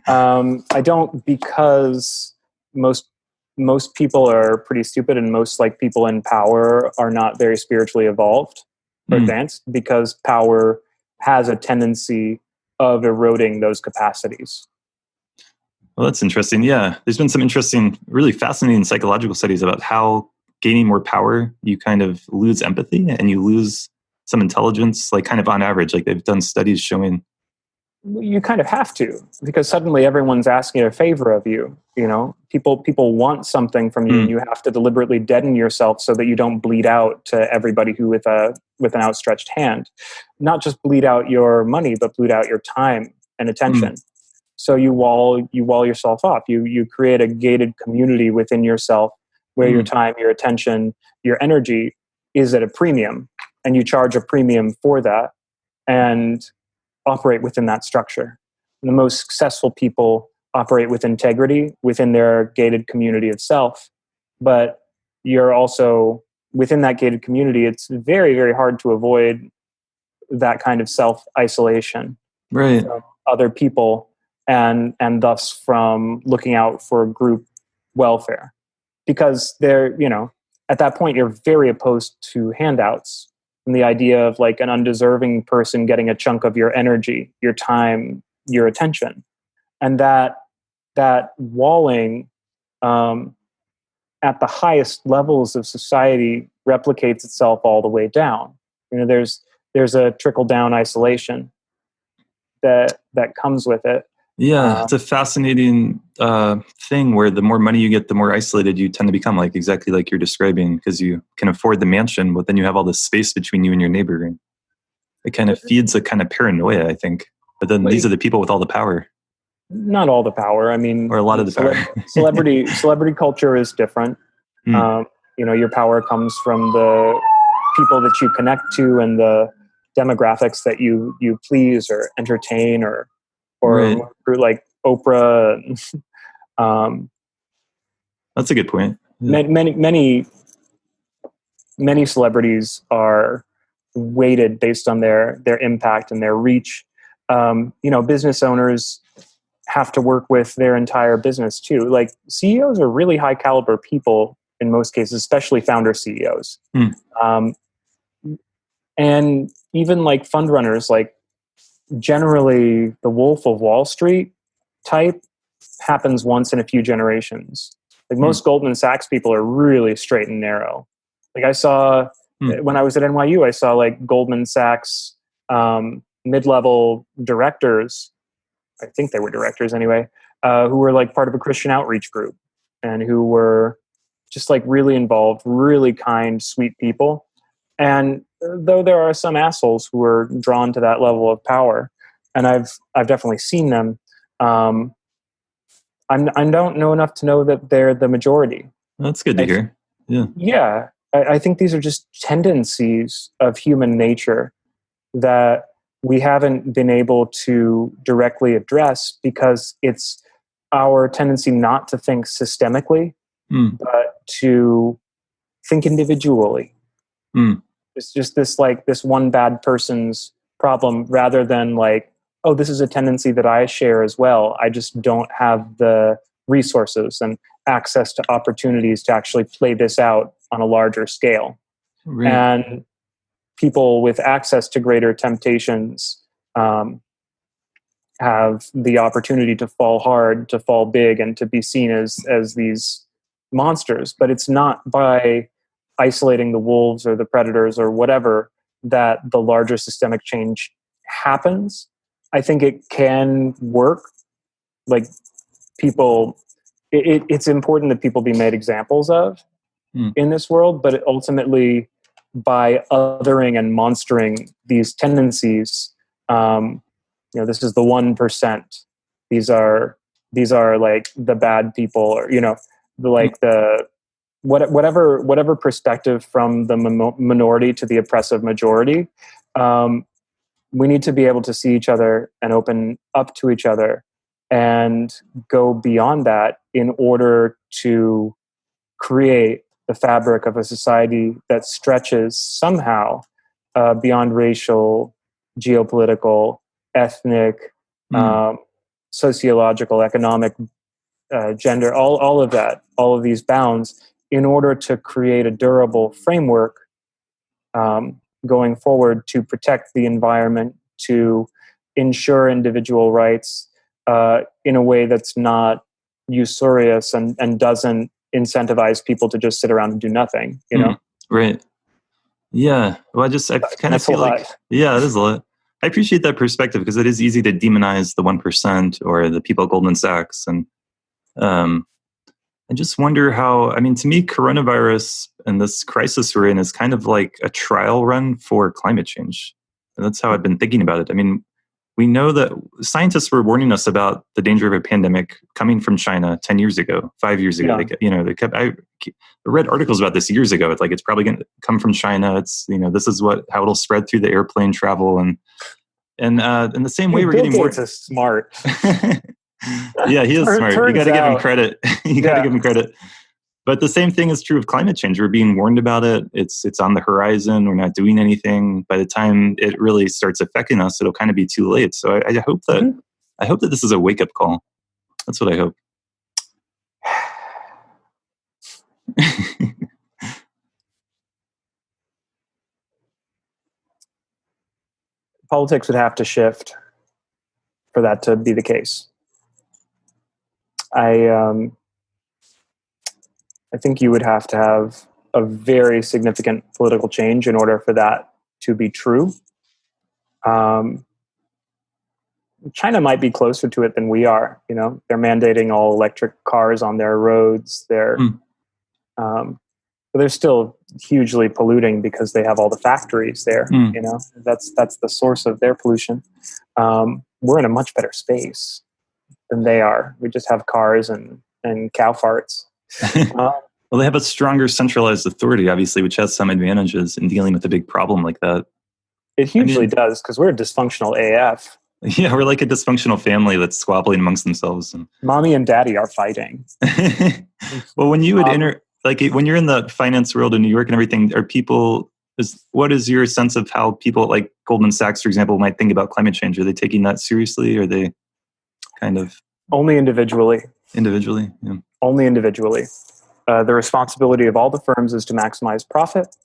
I don't because most people are pretty stupid, and most like people in power are not very spiritually evolved or advanced, because power has a tendency of eroding those capacities. Well, that's interesting. Yeah, there's been some interesting, really fascinating psychological studies about how gaining more power, you kind of lose empathy and you lose some intelligence, like kind of on average. Like they've done studies showing. You kind of have to, because suddenly everyone's asking a favor of you. People want something from you, and you have to deliberately deaden yourself so that you don't bleed out to everybody who with an outstretched hand. Not just bleed out your money, but bleed out your time and attention. So you wall yourself off. You create a gated community within yourself where your time, your attention, your energy is at a premium, and you charge a premium for that and operate within that structure. And the most successful people operate with integrity within their gated community of self. But you're also within that gated community. It's very, very hard to avoid that kind of self-isolation from other people, and thus from looking out for group welfare, because they're, at that point you're very opposed to handouts and the idea of like an undeserving person getting a chunk of your energy, your time, your attention. And that walling at the highest levels of society replicates itself all the way down. There's a trickle down isolation that comes with it. Yeah, it's a fascinating thing where the more money you get, the more isolated you tend to become, like exactly like you're describing, because you can afford the mansion, but then you have all this space between you and your neighbor. And it kind of feeds a kind of paranoia, I think. But then these are the people with all the power. Not all the power. I mean, or a lot of the power. Celebrity culture is different. Your power comes from the people that you connect to and the demographics that you please or entertain or through like Oprah. That's a good point. Yeah. Many celebrities are weighted based on their impact and their reach. Business owners have to work with their entire business too. Like CEOs are really high caliber people in most cases, especially founder CEOs. And even like fund runners, like generally the Wolf of Wall Street type happens once in a few generations. Like most Goldman Sachs people are really straight and narrow. Like I saw when I was at NYU, I saw like Goldman Sachs mid-level directors, I think they were directors anyway, who were like part of a Christian outreach group and who were just like really involved, really kind, sweet people. And though there are some assholes who are drawn to that level of power, and I've definitely seen them, I don't know enough to know that they're the majority. That's good to hear. Yeah. Yeah. I think these are just tendencies of human nature that we haven't been able to directly address because it's our tendency not to think systemically, but to think individually. It's just this one bad person's problem rather than like, oh, this is a tendency that I share as well. I just don't have the resources and access to opportunities to actually play this out on a larger scale. Right. And people with access to greater temptations have the opportunity to fall hard, to fall big, and to be seen as these monsters. But it's not by isolating the wolves or the predators or whatever that the larger systemic change happens. I think it can work. Like people, it's important that people be made examples of in this world, but ultimately by othering and monstering these tendencies, this is the 1%. These are like the bad people, or the whatever perspective from the minority to the oppressive majority. We need to be able to see each other and open up to each other and go beyond that in order to create the fabric of a society that stretches somehow beyond racial, geopolitical, ethnic, sociological, economic, gender, all of that, all of these bounds, in order to create a durable framework going forward to protect the environment, to ensure individual rights in a way that's not usurious and doesn't incentivize people to just sit around and do nothing, Right. Yeah. Well, I kind of feel like, yeah, it is a lot. I appreciate that perspective because it is easy to demonize the 1% or the people at Goldman Sachs. And I just wonder how, to me, coronavirus and this crisis we're in is kind of like a trial run for climate change. And that's how I've been thinking about it. We know that scientists were warning us about the danger of a pandemic coming from China 10 years ago, 5 years ago. Yeah. I read articles about this years ago. It's like, it's probably going to come from China. It's, this is how it'll spread through the airplane travel. And in the same way, we're Bill getting Gates is smart. Yeah, he is smart. You got to give him credit. You got to give him credit. But the same thing is true of climate change. We're being warned about it. It's on the horizon. We're not doing anything. By the time it really starts affecting us, it'll kind of be too late. So I hope that this is a wake up call. That's what I hope. Politics would have to shift for that to be the case. I think you would have to have a very significant political change in order for that to be true. China might be closer to it than we are. They're mandating all electric cars on their roads. But they're still hugely polluting because they have all the factories there. That's the source of their pollution. We're in a much better space than they are. We just have cars and cow farts. Well, they have a stronger centralized authority, obviously, which has some advantages in dealing with a big problem like that. It hugely does, because we're dissfunctional AF. Yeah, we're like a dysfunctional family that's squabbling amongst themselves. And mommy and daddy are fighting. Well, when you would when you're in the finance world in New York and everything, what is your sense of how people like Goldman Sachs, for example, might think about climate change? Are they taking that seriously? Or are they kind of only individually? Individually, yeah. Only individually. The responsibility of all the firms is to maximize profit.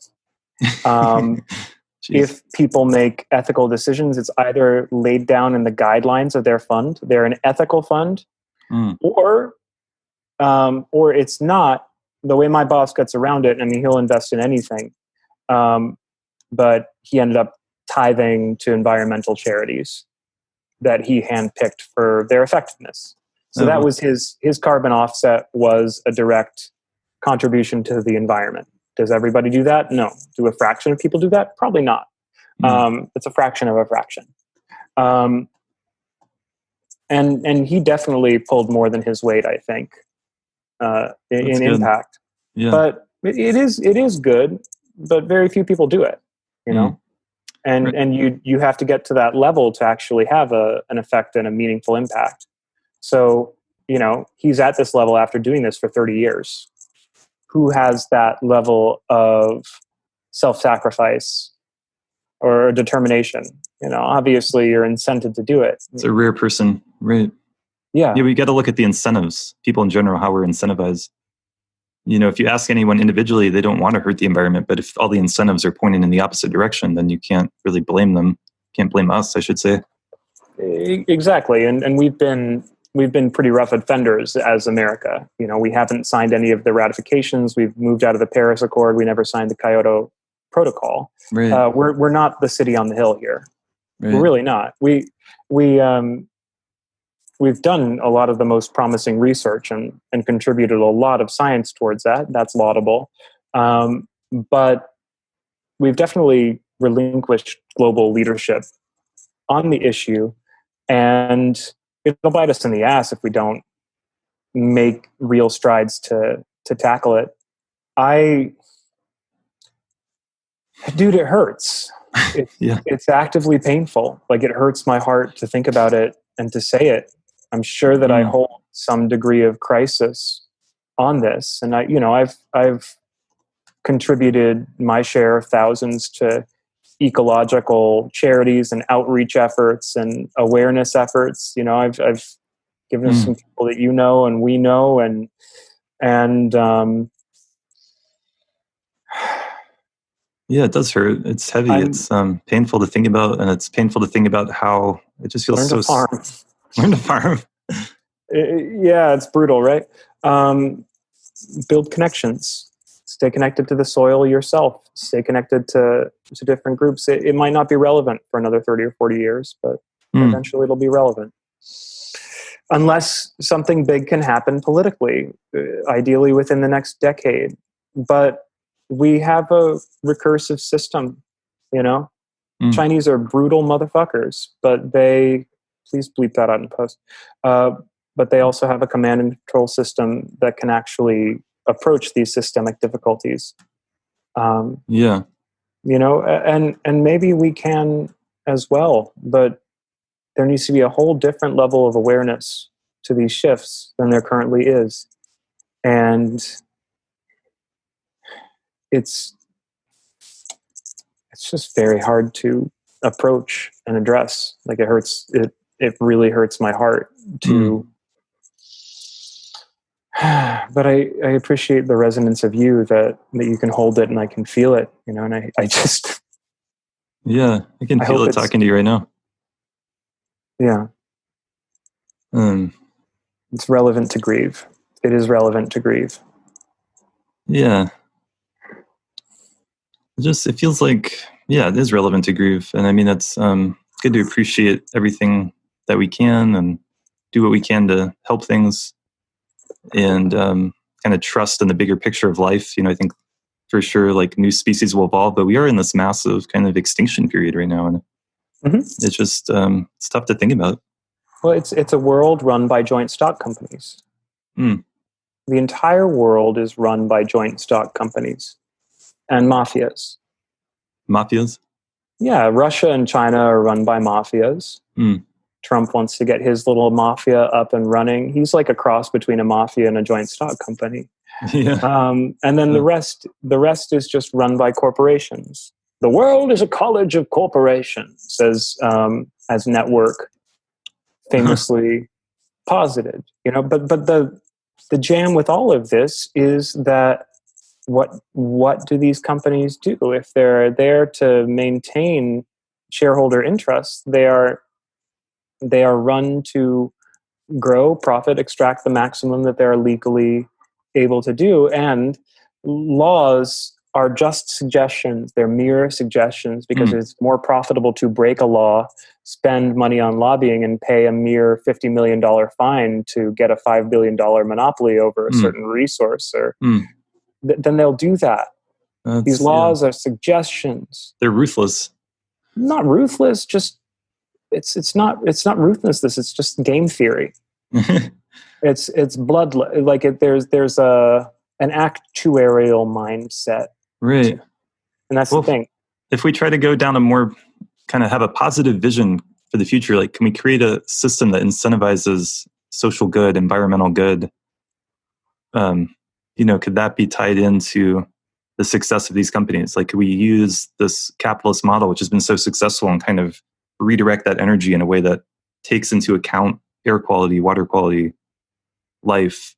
If people make ethical decisions, it's either laid down in the guidelines of their fund. They're an ethical fund, or it's not. The way my boss gets around it, he'll invest in anything, but he ended up tithing to environmental charities that he handpicked for their effectiveness. So that was his carbon offset was a direct contribution to the environment. Does everybody do that? No. Do a fraction of people do that? Probably not. It's a fraction of a fraction. And he definitely pulled more than his weight, I think, in impact. Yeah. But it is good, but very few people do it, And you have to get to that level to actually have an effect and a meaningful impact. So, he's at this level after doing this for 30 years. Who has that level of self-sacrifice or determination? Obviously you're incented to do it. It's a rare person, right? Yeah. Yeah, we got to look at the incentives, people in general, how we're incentivized. if you ask anyone individually, they don't want to hurt the environment. But if all the incentives are pointing in the opposite direction, then you can't really blame them. Can't blame us, I should say. Exactly, and we've been pretty rough offenders as America. We haven't signed any of the ratifications. We've moved out of the Paris Accord. We never signed the Kyoto Protocol. Right. We're not the city on the hill here. Right. We're really not. We've done a lot of the most promising research and contributed a lot of science towards that. That's laudable. But we've definitely relinquished global leadership on the issue, and it'll bite us in the ass if we don't make real strides to tackle it. Dude, it hurts. It's actively painful. Like, it hurts my heart to think about it and to say it. I'm sure that I hold some degree of crisis on this, and I've contributed my share of thousands to ecological charities and outreach efforts and awareness efforts. I've given some people that and we know, and yeah, it does hurt. It's heavy. It's painful to think about, and it's painful to think about how it just feels so. Learn to farm. Yeah, it's brutal, right? Build connections. Stay connected to the soil yourself. Stay connected to different groups. It might not be relevant for another 30 or 40 years, but eventually it'll be relevant. Unless something big can happen politically, ideally within the next decade. But we have a recursive system, Chinese are brutal motherfuckers, but please bleep that out in post. But they also have a command and control system that can actually approach these systemic difficulties. And maybe we can as well, but there needs to be a whole different level of awareness to these shifts than there currently is. And it's just very hard to approach and address. Like, it hurts. It really hurts my heart to. But I appreciate the resonance of you that you can hold it and I can feel it, and I just. Yeah, I can feel it talking to you right now. Yeah. It's relevant to grieve. It is relevant to grieve. Yeah. It feels like, it is relevant to grieve. And I mean, it's good to appreciate everything that we can and do what we can to help things and kind of trust in the bigger picture of life. I think for sure, like, new species will evolve, but we are in this massive kind of extinction period right now. And it's just, it's tough to think about. Well, it's a world run by joint stock companies. The entire world is run by joint stock companies and mafias. Mafias? Yeah, Russia and China are run by mafias. Trump wants to get his little mafia up and running. He's like a cross between a mafia and a joint stock company. Yeah. And then the rest is just run by corporations. The world is a college of corporations, as Network famously posited. But the jam with all of this is that what do these companies do? If they're there to maintain shareholder interests, they are run to grow, profit, extract the maximum that they're legally able to do. And laws are just suggestions. They're mere suggestions because it's more profitable to break a law, spend money on lobbying, and pay a mere $50 million fine to get a $5 billion monopoly over a certain resource, or then they'll do that. These laws are suggestions. They're ruthless. Not ruthless, just it's not ruthlessness. It's just game theory. It's blood. Like, there's an actuarial mindset, right? And that's the thing. If we try to go down a more kind of have a positive vision for the future, like, can we create a system that incentivizes social good, environmental good? Could that be tied into the success of these companies? Like, could we use this capitalist model, which has been so successful, and kind of redirect that energy in a way that takes into account air quality, water quality, life,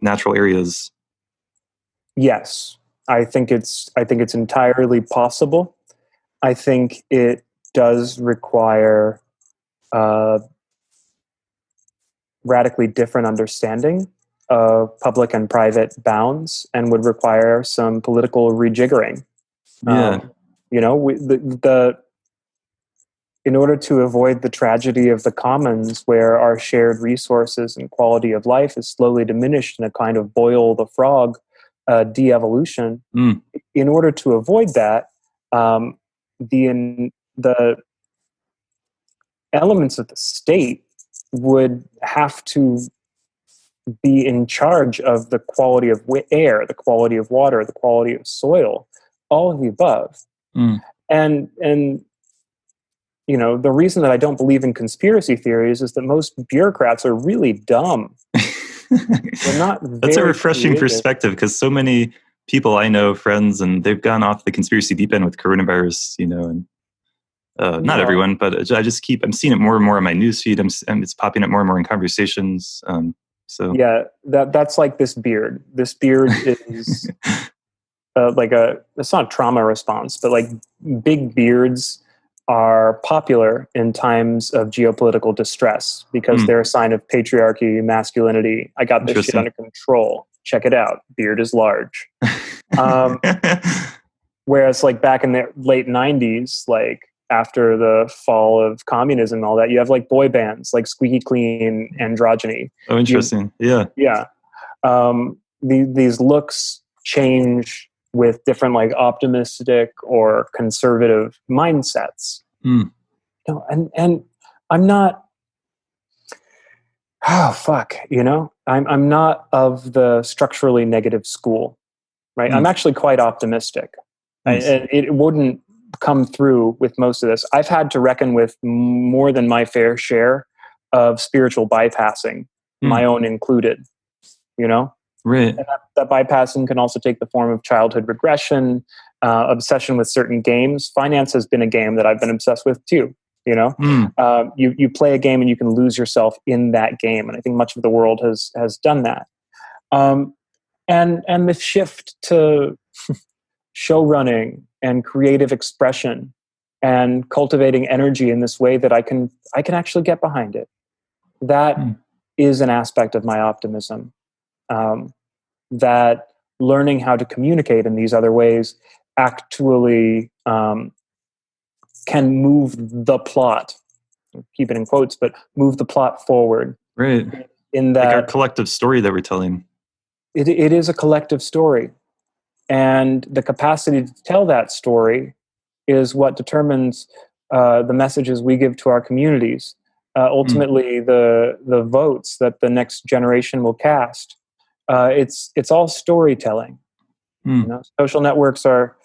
natural areas, Yes, I think it's entirely possible. I think it does require radically different understanding of public and private bounds, and would require some political rejiggering. Yeah. The in order to avoid the tragedy of the commons, where our shared resources and quality of life is slowly diminished in a kind of boil the frog de-evolution, Mm. in order to avoid that, the elements of the state would have to be in charge of the quality of air, the quality of water, the quality of soil, all of the above. Mm. And the reason that I don't believe in conspiracy theories is that most bureaucrats are really dumb. They're not That's a very refreshing creative. perspective, because so many people I know, friends, and they've gone off the conspiracy deep end with coronavirus, and not Yeah. everyone, but I'm seeing it more and more on my newsfeed. And it's popping up more and more in conversations. So Yeah, that's like this beard. This beard is it's not trauma response, but like big beards are popular in times of geopolitical distress because Mm. they're a sign of patriarchy, masculinity. I got this shit Interesting. under control. Check it out. Beard is large. Um, Whereas like back in the late 90s, like after the fall of communism and all that, you have like boy bands like Squeaky Clean, Androgyny. Oh, interesting. Yeah. Yeah. These looks change with different like optimistic or conservative mindsets. Mm. And I'm not, oh fuck, I'm not of the structurally negative school, right? I'm actually quite optimistic. Nice. It wouldn't come through with most of this. I've had to reckon with more than my fair share of spiritual bypassing, my own included, Right. And that bypassing can also take the form of childhood regression, obsession with certain games. Finance has been a game that I've been obsessed with too. Mm. You play a game and you can lose yourself in that game, and I think much of the world has done that. And the shift to show running and creative expression and cultivating energy in this way that I can actually get behind it. That is an aspect of my optimism. That learning how to communicate in these other ways actually can move the plot, keep it in quotes, but move the plot forward. Right. In Like our that collective story that we're telling. it is a collective story. And the capacity to tell that story is what determines the messages we give to our communities. Ultimately, the votes that the next generation will cast. It's all storytelling. Social networks are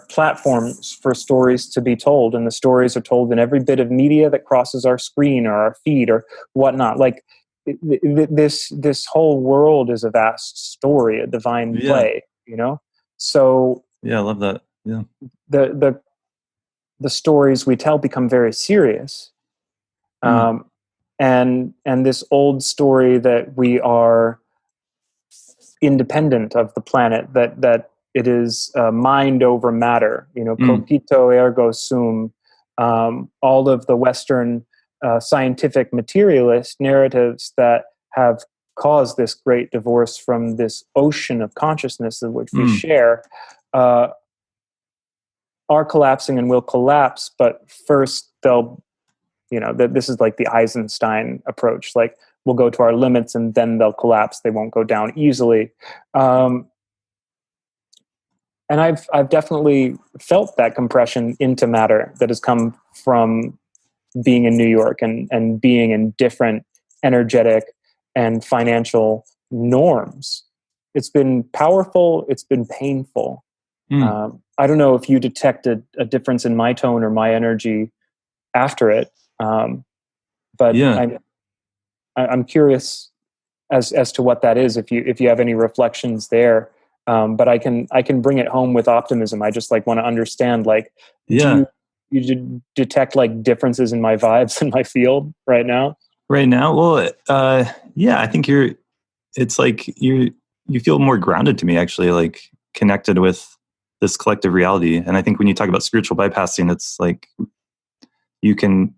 platforms for stories to be told, and the stories are told in every bit of media that crosses our screen or our feed or whatnot. Like this whole world is a vast story, a divine play. So yeah, I love that. Yeah, the stories we tell become very serious. And this old story that we are independent of the planet, that it is mind over matter, cogito ergo sum, all of the Western scientific materialist narratives that have caused this great divorce from this ocean of consciousness in which we share, are collapsing and will collapse. But first they'll, this is like the Eisenstein approach. Like we'll go to our limits and then they'll collapse. They won't go down easily. And I've definitely felt that compression into matter that has come from being in New York and being in different energetic and financial norms. It's been powerful. It's been painful. I don't know if you detected a difference in my tone or my energy after it. But yeah. I'm curious as to what that is. If you have any reflections there, but I can bring it home with optimism. I just like want to understand. Like, do you detect like differences in my vibes in my field right now? Right now, well, yeah, I think it's like you feel more grounded to me, actually, like connected with this collective reality. And I think when you talk about spiritual bypassing, it's like you can,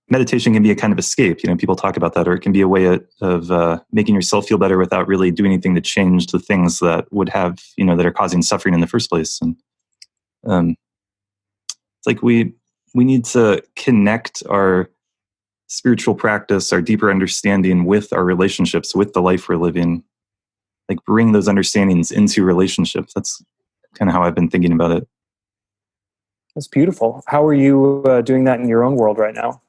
meditation can be a kind of escape. People talk about that, or it can be a way of making yourself feel better without really doing anything to change the things that would have, that are causing suffering in the first place. And it's like we need to connect our spiritual practice, our deeper understanding with our relationships, with the life we're living, like bring those understandings into relationships. That's kind of how I've been thinking about it. That's beautiful. How are you doing that in your own world right now?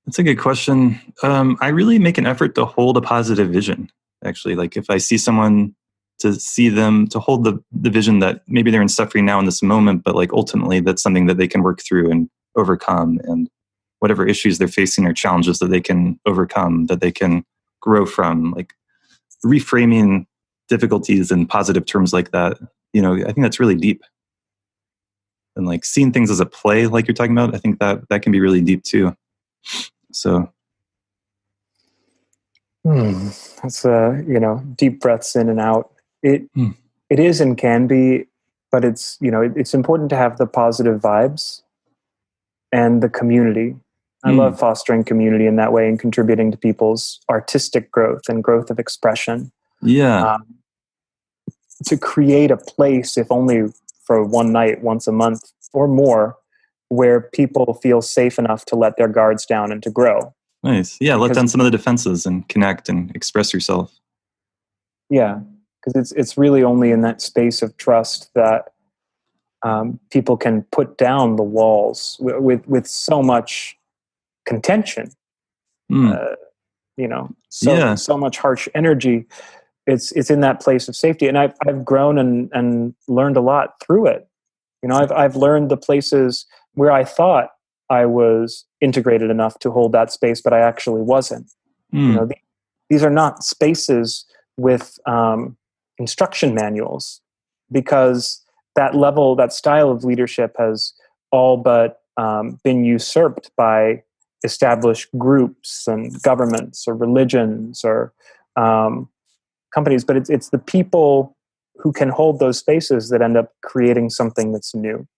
That's a good question. I really make an effort to hold a positive vision, actually. Like if I see someone, to see them, to hold the vision that maybe they're in suffering now in this moment, but like ultimately that's something that they can work through and overcome, and whatever issues they're facing or challenges that they can overcome, that they can grow from, like reframing difficulties in positive terms like that. I think that's really deep. And like seeing things as a play, like you're talking about, I think that can be really deep too. So. That's deep breaths in and out. It is and can be, but it's important to have the positive vibes and the community. I love fostering community in that way and contributing to people's artistic growth and growth of expression. Yeah. To create a place, if only for one night, once a month or more, where people feel safe enough to let their guards down and to grow. Nice. Yeah, let down some of the defenses and connect and express yourself. Yeah, because it's really only in that space of trust that people can put down the walls with so much contention. So much harsh energy. It's in that place of safety, and I've grown and learned a lot through it. I've learned the places where I thought I was integrated enough to hold that space, but I actually wasn't. These are not spaces with instruction manuals, because that style of leadership has all but been usurped by established groups and governments or religions or companies. But it's the people who can hold those spaces that end up creating something that's new.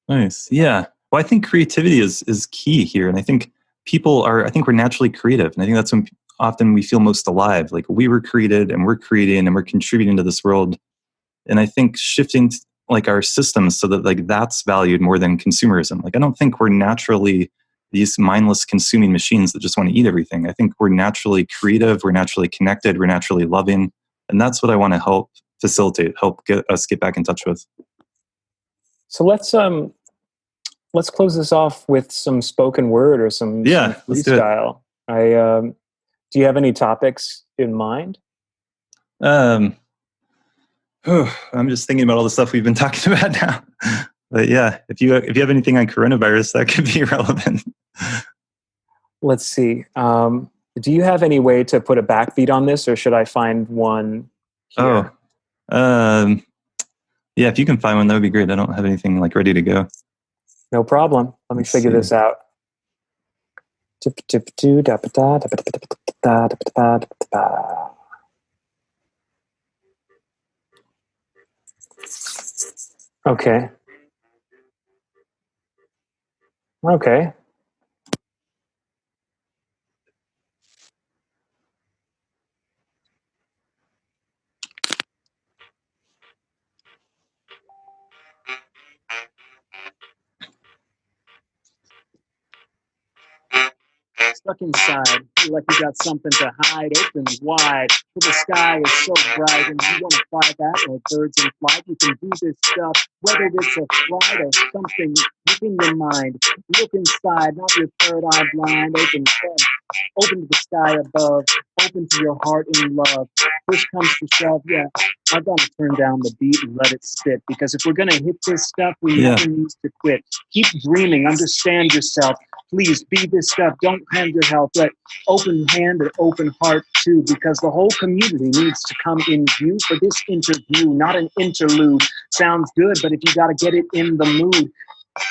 Nice. Yeah. Well, I think creativity is key here. And I think we're naturally creative. And I think that's when often we feel most alive. Like we were created and we're creating and we're contributing to this world. And I think shifting like our systems so that like that's valued more than consumerism. Like I don't think we're naturally these mindless consuming machines that just want to eat everything. I think we're naturally creative, we're naturally connected, we're naturally loving. And that's what I want to help facilitate, help get us get back in touch with. So let's close this off with some spoken word or some freestyle. Do you have any topics in mind? I'm just thinking about all the stuff we've been talking about now. But yeah, if you have anything on coronavirus, that could be relevant. Let's see. Do you have any way to put a backbeat on this, or should I find one here? Yeah, if you can find one, that would be great. I don't have anything like ready to go. No problem. Let me figure this out. Okay. Stuck inside, feel like you got something to hide, open wide, till the sky is so bright, and you want to fly that like birds in flight. You can do this stuff, whether it's a flight or something within your mind. Look inside, not your third eye blind, open to the sky above, open to your heart in love. Push comes to shove, yeah, I've got to turn down the beat and let it spit, because if we're going to hit this stuff, we never need to quit. Keep dreaming, understand yourself. Please be this stuff. Don't hand your help. Let open hand and open heart too, because the whole community needs to come in view for this interview, not an interlude. Sounds good, but if you got to get it in the mood,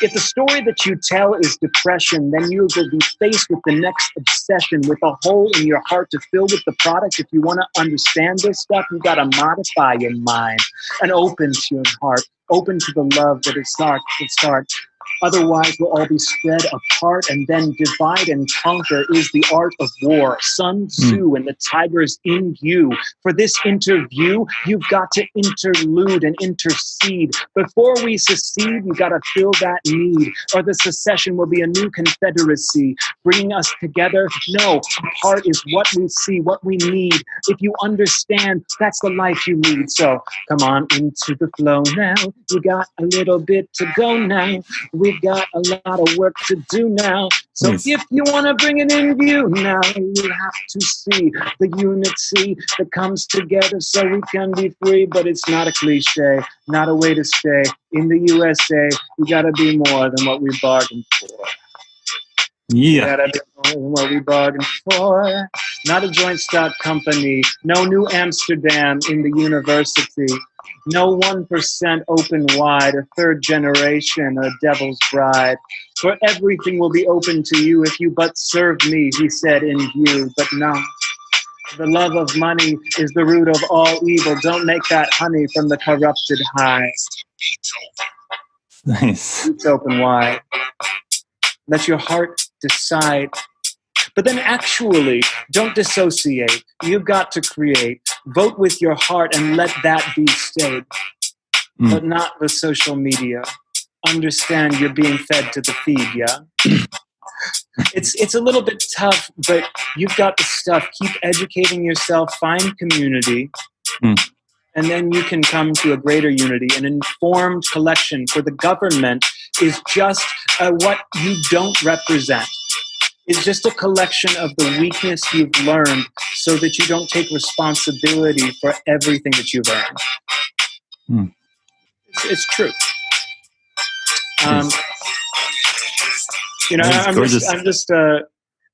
If the story that you tell is depression, then you will be faced with the next obsession, with a hole in your heart to fill with the product. If you want to understand this stuff, you got to modify your mind and open to your heart, open to the love that is start. Otherwise, we'll all be spread apart, and then divide and conquer is the art of war. Sun Tzu and the tiger's in you. For this interview, you've got to interlude and intercede. Before we secede, you got to fill that need, or the secession will be a new confederacy. Bringing us together, no, apart is what we see, what we need. If you understand, that's the life you lead. So come on into the flow now. You got a little bit to go now. We've got a lot of work to do now. So if you want to bring it in view now, you have to see the unity that comes together so we can be free. But it's not a cliche, not a way to stay. In the USA, we got to be more than what we bargained for. Yeah. We gotta be more than what we bargained for. Not a joint stock company. No New Amsterdam in the university. No 1% open wide, a third generation, a devil's bride. For everything will be open to you if you but serve me, he said in view, but no. The love of money is the root of all evil. Don't make that honey from the corrupted hive. Nice. It's open wide. Let your heart decide. But then actually, don't dissociate. You've got to create. Vote with your heart and let that be stayed. But not the social media. Understand you're being fed to the feed, yeah? It's a little bit tough, but you've got the stuff. Keep educating yourself, find community, and then you can come to a greater unity. An informed collection for the government is just what you don't represent. It's just a collection of the weakness you've learned so that you don't take responsibility for everything that you've earned. It's true. You know, I'm just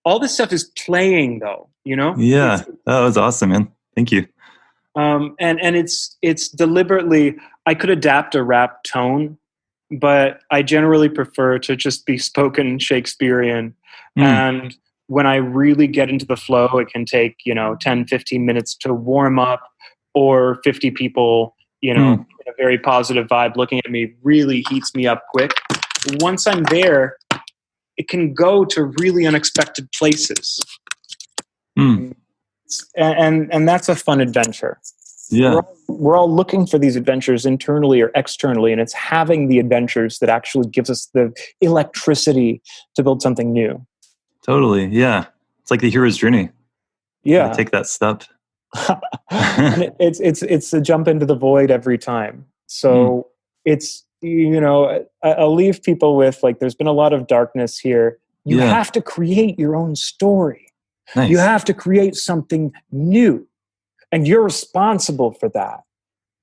all this stuff is playing though, you know? Yeah, that was awesome, man. Thank you. And it's deliberately, I could adapt a rap tone, but I generally prefer to just be spoken Shakespearean. And when I really get into the flow, it can take, 10, 15 minutes to warm up, or 50 people, in a very positive vibe looking at me really heats me up quick. Once I'm there, it can go to really unexpected places. And that's a fun adventure. Yeah. We're all looking for these adventures internally or externally, and it's having the adventures that actually gives us the electricity to build something new. Totally. Yeah. It's like the hero's journey. Yeah. Take that step. And it's a jump into the void every time. So it's, I'll leave people with, like, there's been a lot of darkness here. You have to create your own story. Nice. You have to create something new. And you're responsible for that.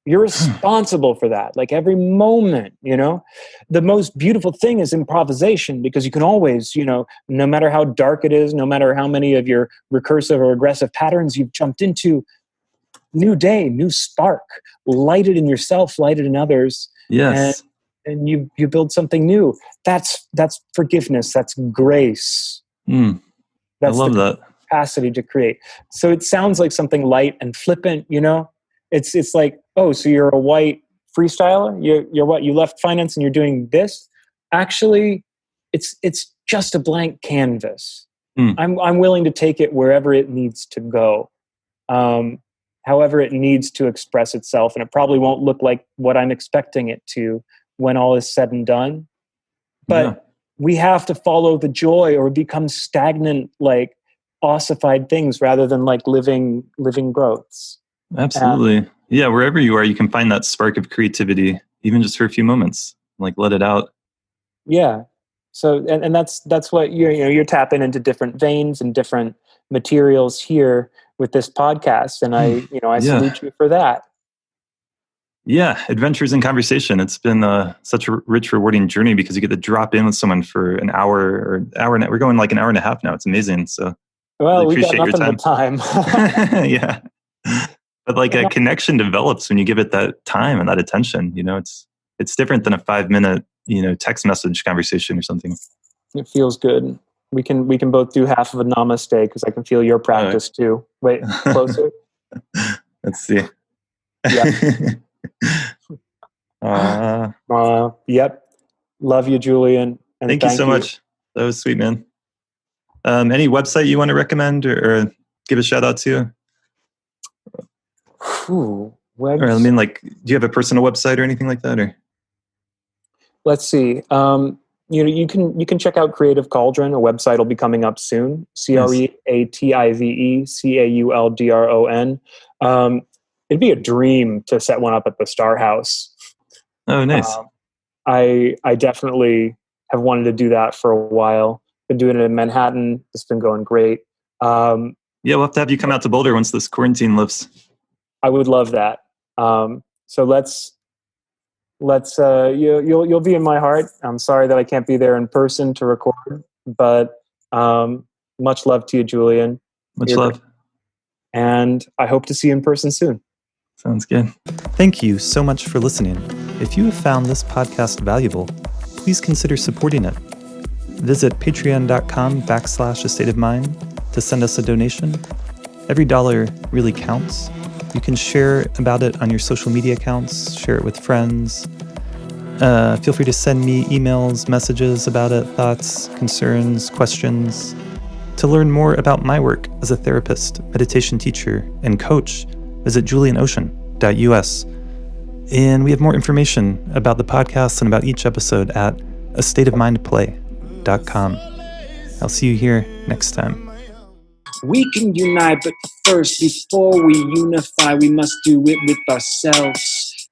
You're responsible for that. Like every moment, the most beautiful thing is improvisation, because you can always, no matter how dark it is, no matter how many of your recursive or aggressive patterns you've jumped into, new day, new spark, light it in yourself, light it in others. Yes. And you build something new. That's forgiveness. That's grace. I love that. Capacity to create. So it sounds like something light and flippant, It's like, oh, so you're a white freestyler? You're what? You left finance and you're doing this? Actually, it's just a blank canvas. I'm willing to take it wherever it needs to go, however it needs to express itself, and it probably won't look like what I'm expecting it to when all is said and done. But we have to follow the joy or become stagnant, like ossified things, rather than like living growths. Absolutely. Yeah, wherever you are, you can find that spark of creativity, even just for a few moments. Like, let it out. Yeah. So, and that's what you're tapping into different veins and different materials here with this podcast, and I salute you for that. Yeah, adventures in conversation. It's been such a rich, rewarding journey, because you get to drop in with someone for an hour or hour. We're going like an hour and a half now. It's amazing. So, well, really we got nothing but time. Yeah. But like a connection develops when you give it that time and that attention. It's different than a 5-minute text message conversation or something. It feels good. We can both do half of a namaste because I can feel your practice too. Wait, closer. Let's see. Yep. Yep. Love you, Julian. And thank you so much. That was sweet, man. Any website you want to recommend or give a shout out to? Or I mean, do you have a personal website or anything like that? Or let's see. You can check out Creative Cauldron. A website will be coming up soon. CreativeCauldron. It'd be a dream to set one up at the Star House. Oh, nice. I definitely have wanted to do that for a while. Been doing it in Manhattan. It's been going great. Yeah, we'll have to have you come out to Boulder once this quarantine lifts. I would love that. So let's you'll be in my heart. I'm sorry that I can't be there in person to record, but much love to you, Julian. Much love. And I hope to see you in person soon. Sounds good. Thank you so much for listening. If you have found this podcast valuable, please consider supporting it. Visit patreon.com/astateofmind to send us a donation. Every dollar really counts. You can share about it on your social media accounts, share it with friends. Feel free to send me emails, messages about it, thoughts, concerns, questions. To learn more about my work as a therapist, meditation teacher, and coach, visit julianocean.us. And we have more information about the podcast and about each episode at astateofmindplay.com. I'll see you here next time. We can unite, but first, before we unify, we must do it with ourselves.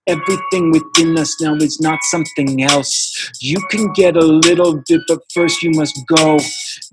Everything within us now is not something else. You can get a little bit, but first you must go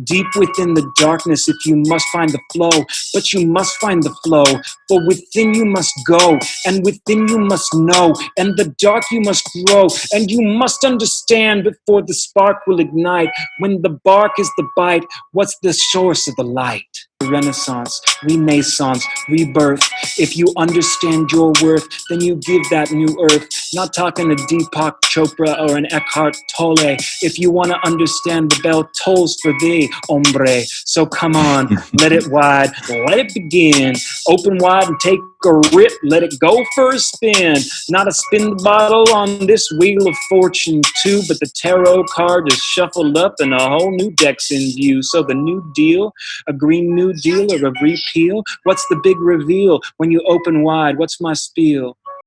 deep within the darkness if you must find the flow. But you must find the flow, for within you must go, and within you must know, and the dark you must grow, and you must understand before the spark will ignite. When the bark is the bite, what's the source of the light? Renaissance, renaissance, rebirth. If you understand your worth, then you give that new earth. Not talking to Deepak Chopra or an Eckhart Tolle. If you want to understand, the bell tolls for thee, hombre. So come on, let it wide, let it begin. Open wide and take a rip, let it go for a spin. Not a spin the bottle on this wheel of fortune too, but the tarot card is shuffled up and a whole new deck's in view. So the new deal, a green new deal or a repeal? What's the big reveal when you open wide? What's my spiel?